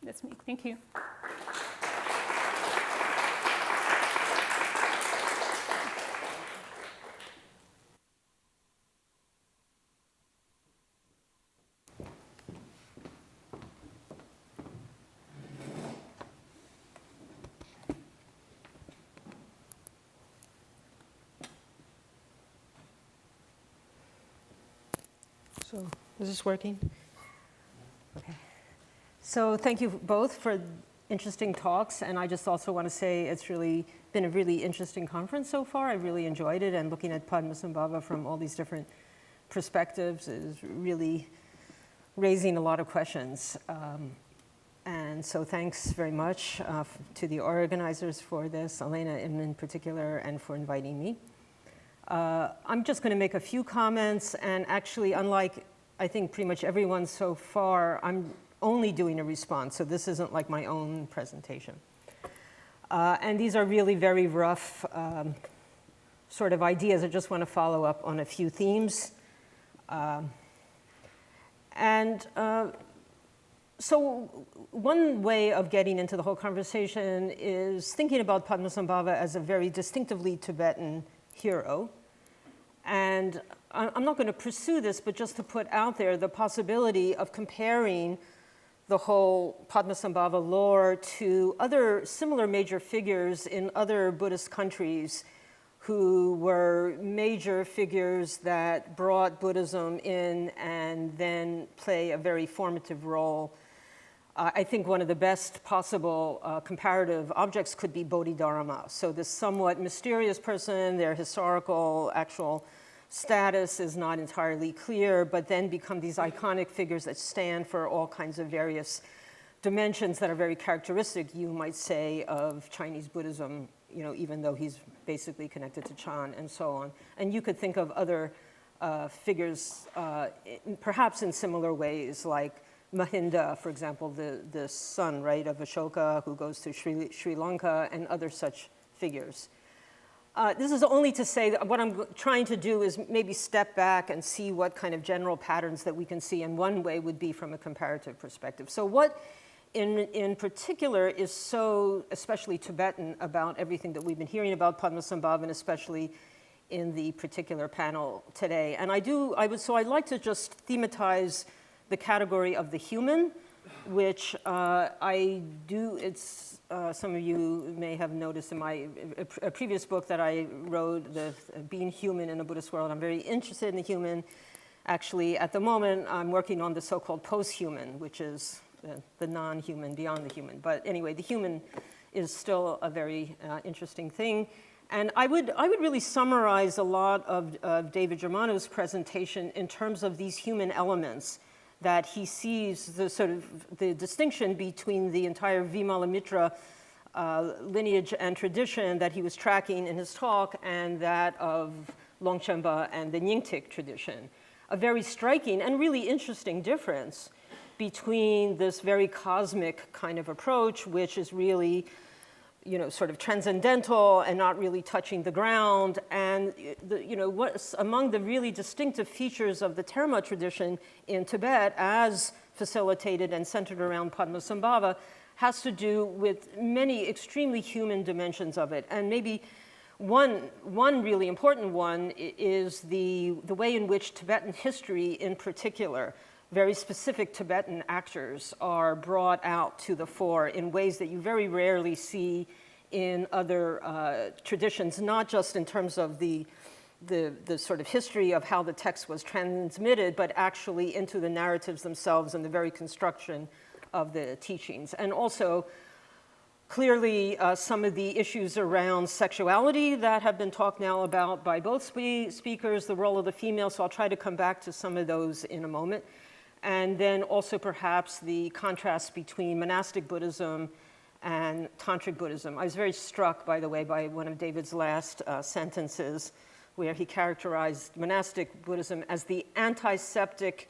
That's me. Thank you. So, is this working? Okay. So thank you both for interesting talks, and I just also want to say it's really been a really interesting conference so far. I really enjoyed it, and looking at Padmasambhava from all these different perspectives is really raising a lot of questions. And so thanks very much to the organizers for this, Elena in particular, and for inviting me. I'm just going to make a few comments, and actually, unlike I think pretty much everyone so far, I'm only doing a response, so this isn't like my own presentation. And these are really very rough sort of ideas. I just want to follow up on a few themes. So one way of getting into the whole conversation is thinking about Padmasambhava as a very distinctively Tibetan hero. And I'm not going to pursue this, but just to put out there the possibility of comparing the whole Padmasambhava lore to other similar major figures in other Buddhist countries who were major figures that brought Buddhism in and then play a very formative role. I think one of the best possible comparative objects could be Bodhidharma. So this somewhat mysterious person, their historical actual status is not entirely clear, but then become these iconic figures that stand for all kinds of various dimensions that are very characteristic, you might say, of Chinese Buddhism, you know, even though he's basically connected to Chan and so on. And you could think of other figures, perhaps in similar ways, like Mahinda, for example, the son, right, of Ashoka, who goes to Sri Lanka, and other such figures. This is only to say that what I'm trying to do is maybe step back and see what kind of general patterns that we can see, and one way would be from a comparative perspective. So what in particular is so especially Tibetan about everything that we've been hearing about Padmasambhava, and especially in the particular panel today? And I'd like to just thematize the category of the human, which some of you may have noticed in a previous book that I wrote, the Being Human in a Buddhist World. I'm very interested in the human. Actually, at the moment, I'm working on the so-called post-human, which is the non-human, beyond the human. But anyway, the human is still a very interesting thing. And I would really summarize a lot of David Germano's presentation in terms of these human elements that he sees the sort of the distinction between the entire Vimala Mitra lineage and tradition that he was tracking in his talk and that of Longchenpa and the Nyingma tradition. A very striking and really interesting difference between this very cosmic kind of approach, which is really, you know, sort of transcendental and not really touching the ground, and what's among the really distinctive features of the terma tradition in Tibet, as facilitated and centered around Padmasambhava, has to do with many extremely human dimensions of it. And maybe one really important one is the way in which Tibetan history in particular, very specific Tibetan actors, are brought out to the fore in ways that you very rarely see in other traditions, not just in terms of the sort of history of how the text was transmitted, but actually into the narratives themselves and the very construction of the teachings. And also, Clearly, some of the issues around sexuality that have been talked now about by both speakers, the role of the female, so I'll try to come back to some of those in a moment. And then also perhaps the contrast between monastic Buddhism and tantric Buddhism. I was very struck, by the way, by one of David's last sentences, where he characterized monastic Buddhism as the antiseptic,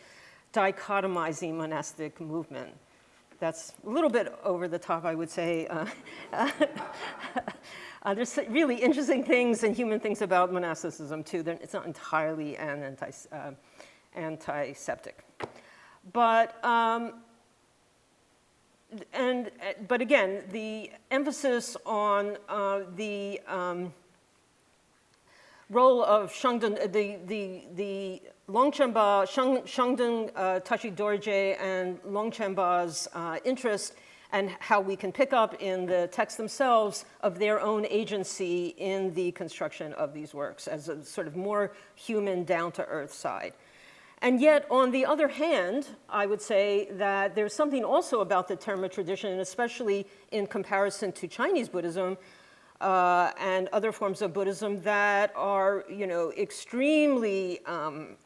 dichotomizing monastic movement. That's a little bit over the top, I would say. There's really interesting things and human things about monasticism, too. It's not entirely an antiseptic. But again, the emphasis on the role of Shangdun, the Longchenpa, Shangdun Tashi Dorje and Longchenpa's interest, and how we can pick up in the texts themselves of their own agency in the construction of these works as a sort of more human, down-to-earth side. And yet, on the other hand, I would say that there's something also about the terma tradition, and especially in comparison to Chinese Buddhism, and other forms of Buddhism that are, extremely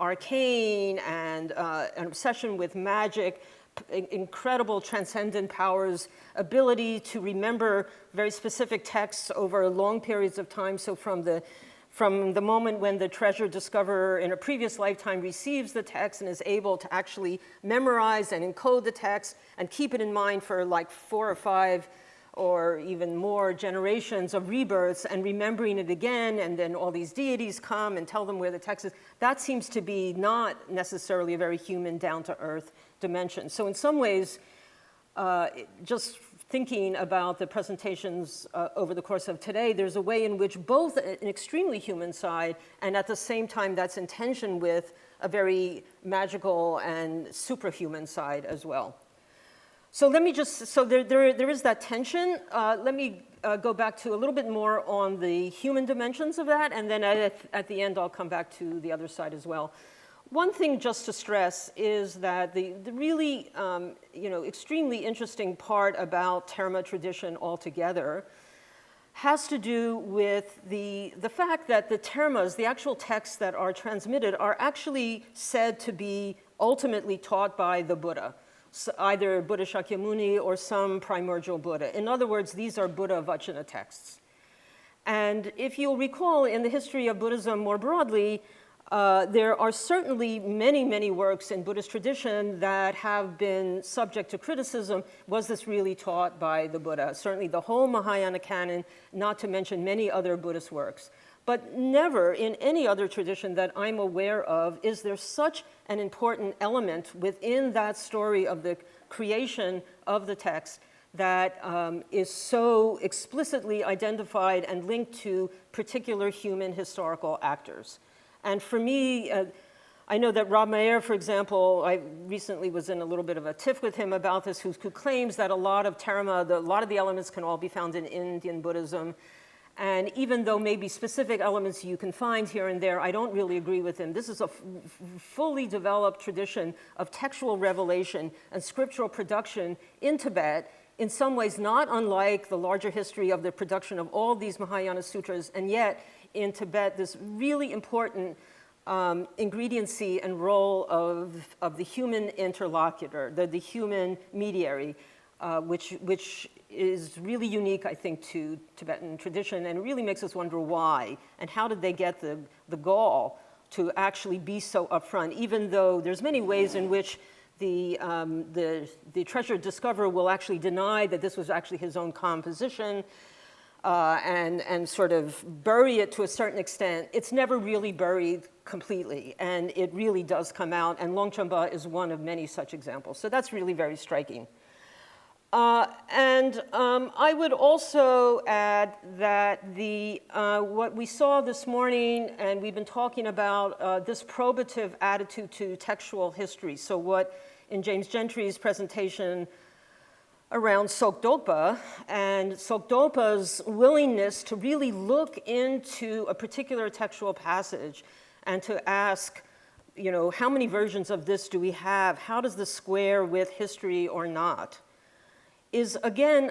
arcane and an obsession with magic, incredible transcendent powers, ability to remember very specific texts over long periods of time. So from the moment when the treasure discoverer in a previous lifetime receives the text and is able to actually memorize and encode the text and keep it in mind for like 4 or 5 or even more generations of rebirths and remembering it again, and then all these deities come and tell them where the text is, that seems to be not necessarily a very human, down-to-earth dimension. So in some ways, just thinking about the presentations over the course of today, there's a way in which both an extremely human side and at the same time that's in tension with a very magical and superhuman side as well. So let me just, so there is that tension. Let me go back to a little bit more on the human dimensions of that, and then at the end I'll come back to the other side as well. One thing just to stress is that the really extremely interesting part about terma tradition altogether has to do with the fact that the termas, the actual texts that are transmitted, are actually said to be ultimately taught by the Buddha. So either Buddha Shakyamuni or some primordial Buddha. In other words, these are Buddha Vachana texts. And if you'll recall, in the history of Buddhism more broadly, there are certainly many, many works in Buddhist tradition that have been subject to criticism. Was this really taught by the Buddha? Certainly the whole Mahayana canon, not to mention many other Buddhist works. But never in any other tradition that I'm aware of is there such an important element within that story of the creation of the text that is so explicitly identified and linked to particular human historical actors. And for me, I know that Rob Mayer, for example, I recently was in a little bit of a tiff with him about this, who claims that a lot of terma, a lot of the elements can all be found in Indian Buddhism. And even though maybe specific elements you can find here and there, I don't really agree with him. This is a fully developed tradition of textual revelation and scriptural production in Tibet, in some ways not unlike the larger history of the production of all these Mahayana sutras, and yet in Tibet, this really important ingrediency and role of the human interlocutor, the human mediary, which is really unique, I think, to Tibetan tradition, and it really makes us wonder why, and how did they get the gall to actually be so upfront, even though there's many ways in which the treasure discoverer will actually deny that this was actually his own composition, and sort of bury it to a certain extent. It's never really buried completely, and it really does come out, and Longchenpa is one of many such examples. So that's really very striking. I would also add that what we saw this morning, and we've been talking about this probative attitude to textual history. So what in James Gentry's presentation around Tsogdopa, and Tsogdopa's willingness to really look into a particular textual passage and to ask, how many versions of this do we have? How does this square with history or not? is, again,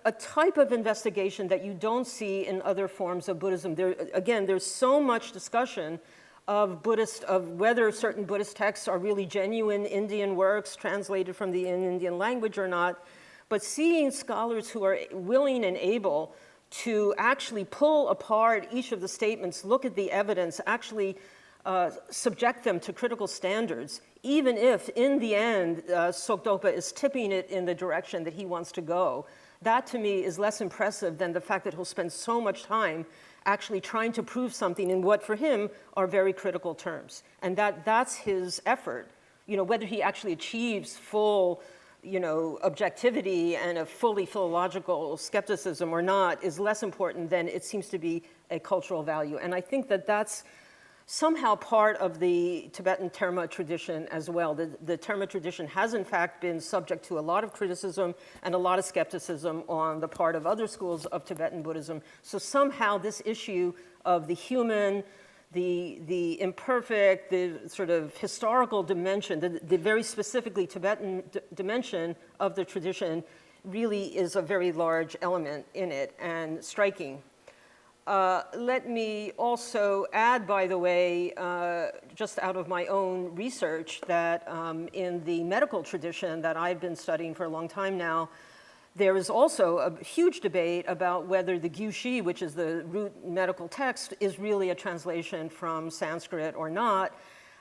a type of investigation that you don't see in other forms of Buddhism. Again, there's so much discussion of whether certain Buddhist texts are really genuine Indian works translated from the Indian language or not. But seeing scholars who are willing and able to actually pull apart each of the statements, look at the evidence, actually subject them to critical standards, even if in the end Tsogdopa is tipping it in the direction that he wants to go, that to me is less impressive than the fact that he'll spend so much time actually trying to prove something in what for him are very critical terms. And that's his effort. Whether he actually achieves full objectivity and a fully philological skepticism or not is less important than it seems to be a cultural value. And I think that that's somehow part of the Tibetan terma tradition as well. The terma tradition has in fact been subject to a lot of criticism and a lot of skepticism on the part of other schools of Tibetan Buddhism. So somehow this issue of the human, the imperfect, the sort of historical dimension, the very specifically Tibetan dimension of the tradition really is a very large element in it and striking. Let me also add, by the way, just out of my own research, that in the medical tradition that I've been studying for a long time now, there is also a huge debate about whether the Gyushi, which is the root medical text, is really a translation from Sanskrit or not.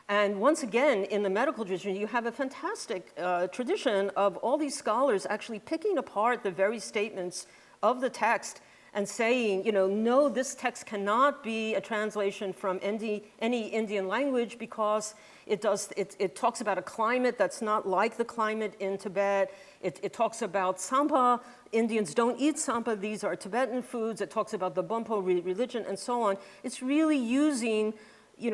And once again, in the medical tradition, you have a fantastic tradition of all these scholars actually picking apart the very statements of the text and saying, no, this text cannot be a translation from any Indian language because it talks about a climate that's not like the climate in Tibet. It talks about tsampa. Indians don't eat tsampa. These are Tibetan foods. It talks about the Bonpo religion and so on. It's really using,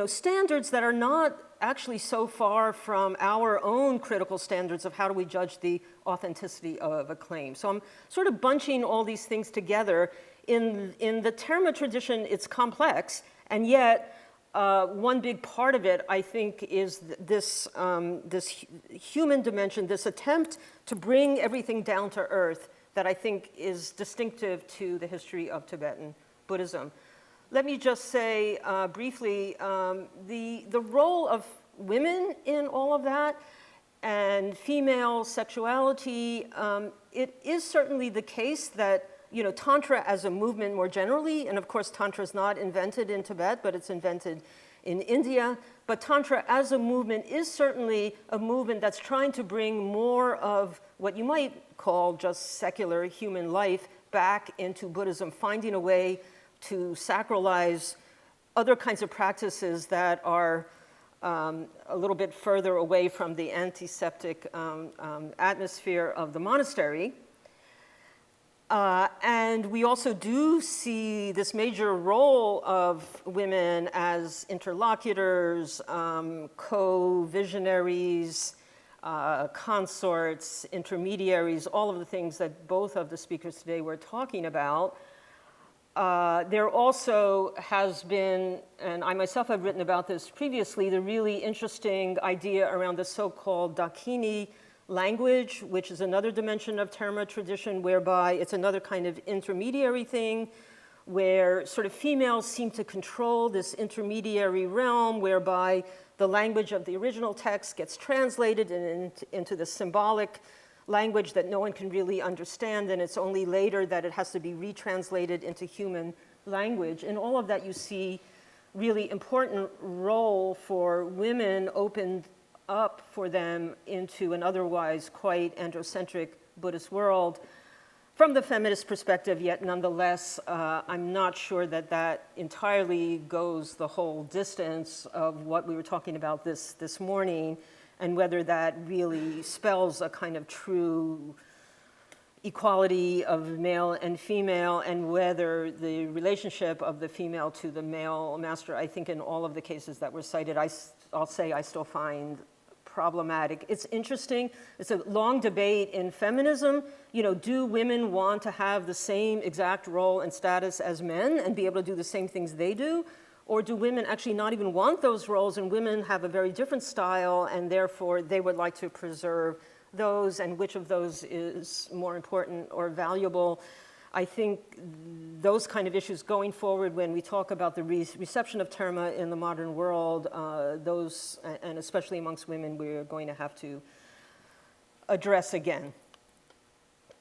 standards that are not actually so far from our own critical standards of how do we judge the authenticity of a claim. So I'm sort of bunching all these things together. In the terma tradition, it's complex, and yet one big part of it, I think, is this human dimension, this attempt to bring everything down to earth that I think is distinctive to the history of Tibetan Buddhism. Let me just say briefly, the role of women in all of that and female sexuality, it is certainly the case that Tantra as a movement more generally, and of course Tantra is not invented in Tibet, but it's invented in India. But Tantra as a movement is certainly a movement that's trying to bring more of what you might call just secular human life back into Buddhism, finding a way to sacralize other kinds of practices that are a little bit further away from the antiseptic atmosphere of the monastery. And we also do see this major role of women as interlocutors, co-visionaries, consorts, intermediaries, all of the things that both of the speakers today were talking about. There also has been, and I myself have written about this previously, the really interesting idea around the so-called Ḍākinī language, which is another dimension of terma tradition, whereby it's another kind of intermediary thing, where sort of females seem to control this intermediary realm, whereby the language of the original text gets translated into the symbolic language that no one can really understand, and it's only later that it has to be retranslated into human language. In all of that, you see really important role for women opened up for them into an otherwise quite androcentric Buddhist world. From the feminist perspective, yet nonetheless, I'm not sure that that entirely goes the whole distance of what we were talking about this morning, and whether that really spells a kind of true equality of male and female, and whether the relationship of the female to the male master, I think in all of the cases that were cited, I'll say I still find problematic. It's interesting. It's a long debate in feminism. Do women want to have the same exact role and status as men and be able to do the same things they do? Or do women actually not even want those roles, and women have a very different style, and therefore they would like to preserve those and which of those is more important or valuable. I think those kind of issues going forward when we talk about the reception of terma in the modern world, those, and especially amongst women, we're going to have to address again.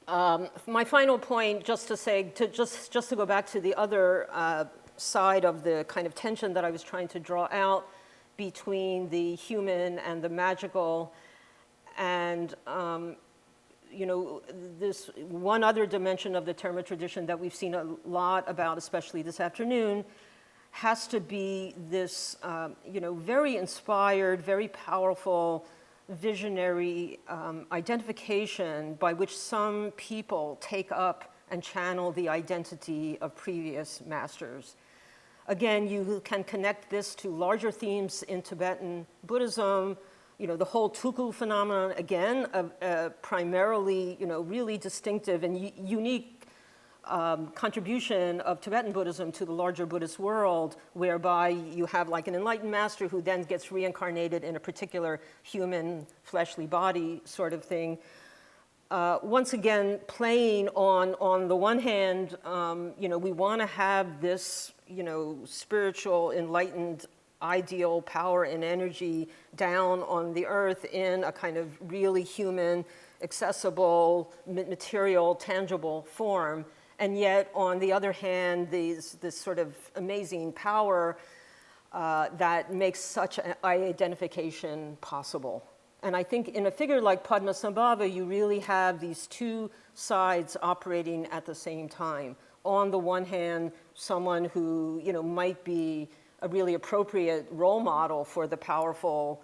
My final point, just to say, just to go back to the other side of the kind of tension that I was trying to draw out between the human and the magical, and this one other dimension of the terma tradition that we've seen a lot about, especially this afternoon, has to be this, very inspired, very powerful, visionary identification by which some people take up and channel the identity of previous masters. Again, you can connect this to larger themes in Tibetan Buddhism, the whole tulku phenomenon, again, primarily, really distinctive and unique contribution of Tibetan Buddhism to the larger Buddhist world, whereby you have like an enlightened master who then gets reincarnated in a particular human fleshly body sort of thing. Once again, playing on the one hand, we want to have this, spiritual, enlightened, ideal power and energy down on the earth in a kind of really human, accessible, material, tangible form. And yet, on the other hand, this sort of amazing power that makes such an identification possible. And I think in a figure like Padmasambhava, you really have these two sides operating at the same time. On the one hand, someone who might be a really appropriate role model for the powerful,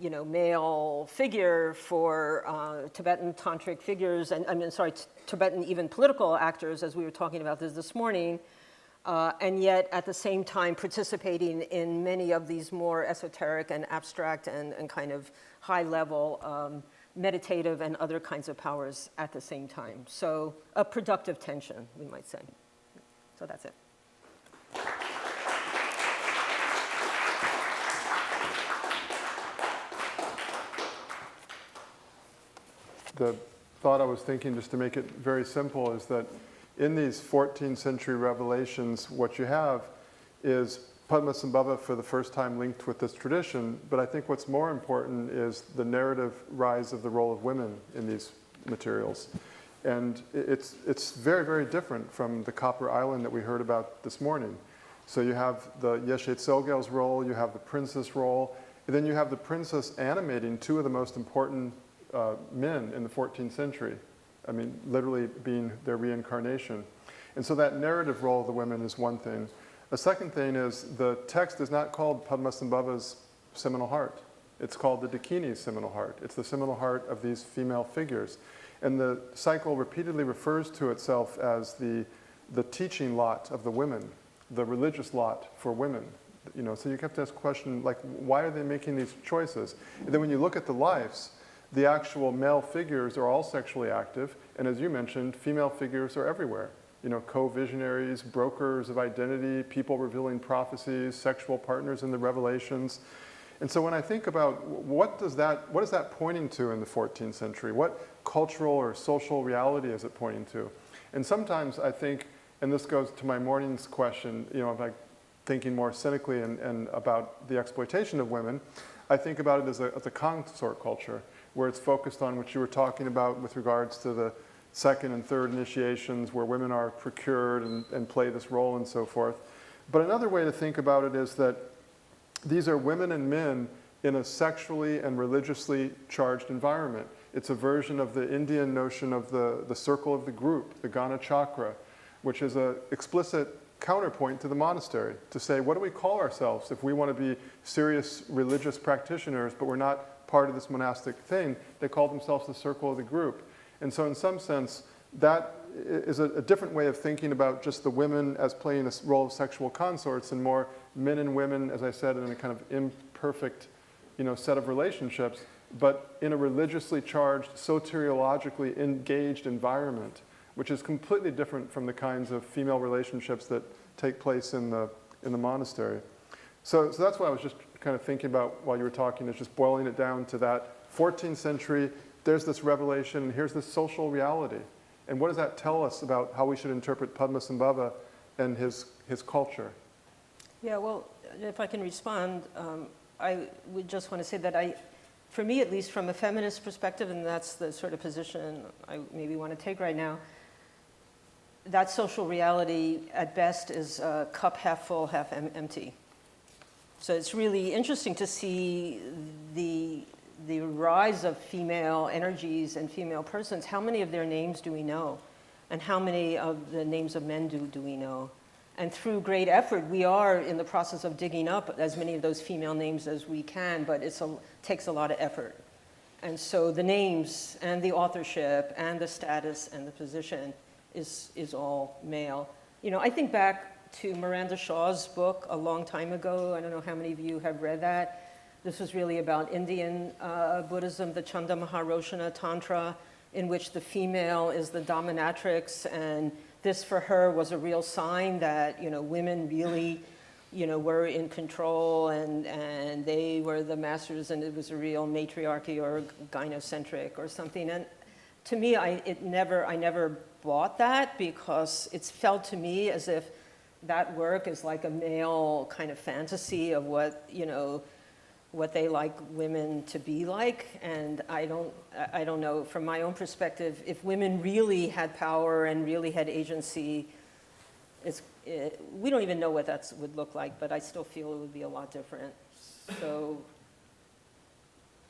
male figure for Tibetan tantric figures, and Tibetan even political actors, as we were talking about this morning, and yet at the same time participating in many of these more esoteric and abstract and kind of high-level meditative and other kinds of powers at the same time. So a productive tension, we might say. So that's it. The thought I was thinking, just to make it very simple, is that in these 14th century revelations, what you have is Padmasambhava for the first time linked with this tradition, but I think what's more important is the narrative rise of the role of women in these materials. And it's very, very different from the Copper Island that we heard about this morning. So you have the Yeshe Tsogyal's role, you have the princess role, and then you have the princess animating two of the most important men in the 14th century. I mean, literally being their reincarnation. And so that narrative role of the women is one thing. A second thing is the text is not called Padmasambhava's seminal heart. It's called the Ḍākinīs seminal heart. It's the seminal heart of these female figures. And the cycle repeatedly refers to itself as the teaching lot of the women, the religious lot for women. So you have to ask the question, like, why are they making these choices? And then when you look at the lives, the actual male figures are all sexually active, and as you mentioned, female figures are everywhere. Co-visionaries, brokers of identity, people revealing prophecies, sexual partners in the revelations. And so when I think about what is that pointing to in the 14th century? What cultural or social reality is it pointing to? And sometimes I think, and this goes to my morning's question, if I'm thinking more cynically and about the exploitation of women, I think about it as a consort culture, where it's focused on what you were talking about with regards to the second and third initiations, where women are procured and play this role and so forth. But another way to think about it is that these are women and men in a sexually and religiously charged environment. It's a version of the Indian notion of the circle of the group, the Gana Chakra, which is an explicit counterpoint to the monastery, to say, what do we call ourselves if we want to be serious religious practitioners, but we're not part of this monastic thing? They call themselves the circle of the group. And so in some sense, that is a different way of thinking about just the women as playing this role of sexual consorts, and more men and women, as I said, in a kind of imperfect, set of relationships, but in a religiously charged, soteriologically engaged environment, which is completely different from the kinds of female relationships that take place in the monastery. So that's what I was just kind of thinking about while you were talking, is just boiling it down to that 14th century there's this revelation, and here's this social reality. And what does that tell us about how we should interpret Padmasambhava and his culture? Yeah, well, if I can respond, I would just want to say that for me at least, from a feminist perspective, and that's the sort of position I maybe want to take right now, that social reality at best is cup half full, half empty. So it's really interesting to see the rise of female energies and female persons. How many of their names do we know? And how many of the names of men do we know? And through great effort, we are in the process of digging up as many of those female names as we can, but it takes a lot of effort. And so the names and the authorship and the status and the position is all male. You know, I think back to Miranda Shaw's book a long time ago. I don't know how many of you have read that. This was really about Indian Buddhism, the Chanda Maharoshana Tantra, in which the female is the dominatrix, and this for her was a real sign that, you know, women really, you know, were in control and they were the masters, and it was a real matriarchy or gynocentric or something. And to me, I never bought that, because it's felt to me as if that work is like a male kind of fantasy of what, you know, what they like women to be like. And I don't know, from my own perspective, if women really had power and really had agency, we don't even know what that would look like, but I still feel it would be a lot different. So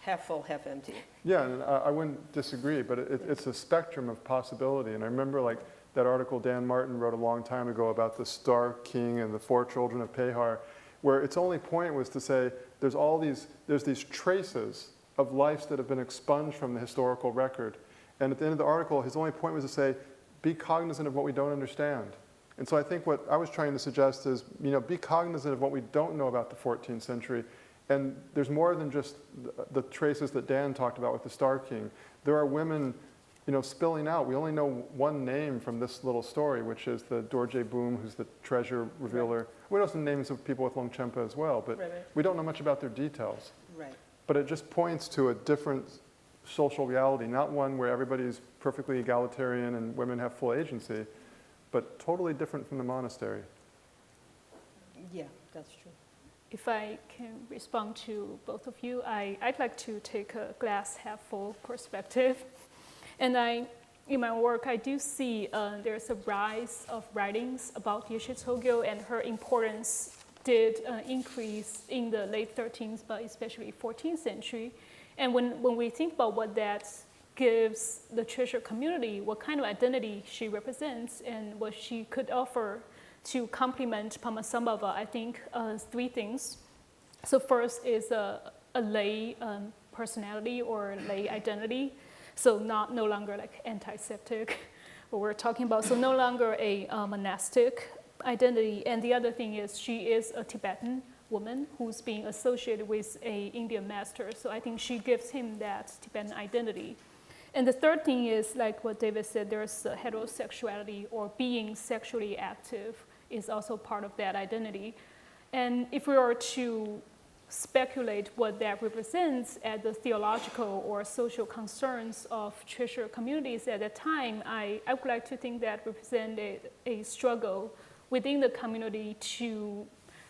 half full, half empty. Yeah, and I wouldn't disagree, but it's a spectrum of possibility. And I remember like that article Dan Martin wrote a long time ago about the Star King and the 4 children of Pehar, where its only point was to say there's these traces of lives that have been expunged from the historical record. And at the end of the article, his only point was to say, be cognizant of what we don't understand. And so I think what I was trying to suggest is, you know, be cognizant of what we don't know about the 14th century. And there's more than just the traces that Dan talked about with the Star King. There are women, you know, spilling out. We only know one name from this little story, which is the Dorje Boom, who's the treasure revealer. Right. We know some names of people with Longchenpa as well, but we don't know much about their details. Right. But it just points to a different social reality, not one where everybody's perfectly egalitarian and women have full agency, but totally different from the monastery. Yeah, that's true. If I can respond to both of you, I'd like to take a glass half full perspective. And in my work, I do see there's a rise of writings about Yeshe Tsogyal, and her importance did increase in the late 13th, but especially 14th century. And when we think about what that gives the treasure community, what kind of identity she represents, and what she could offer to complement Padmasambhava, I think 3 things. So first is a lay personality or lay identity. So no longer like antiseptic, what we're talking about. So no longer a monastic identity. And the other thing is she is a Tibetan woman who's being associated with an Indian master. So I think she gives him that Tibetan identity. And the third thing is, like what David said, there's heterosexuality, or being sexually active is also part of that identity. And if we were to speculate what that represents at the theological or social concerns of treasure communities at that time, I would like to think that represented a struggle within the community to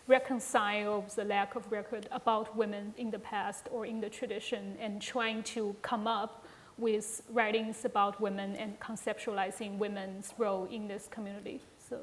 reconcile the lack of record about women in the past or in the tradition, and trying to come up with writings about women and conceptualizing women's role in this community. So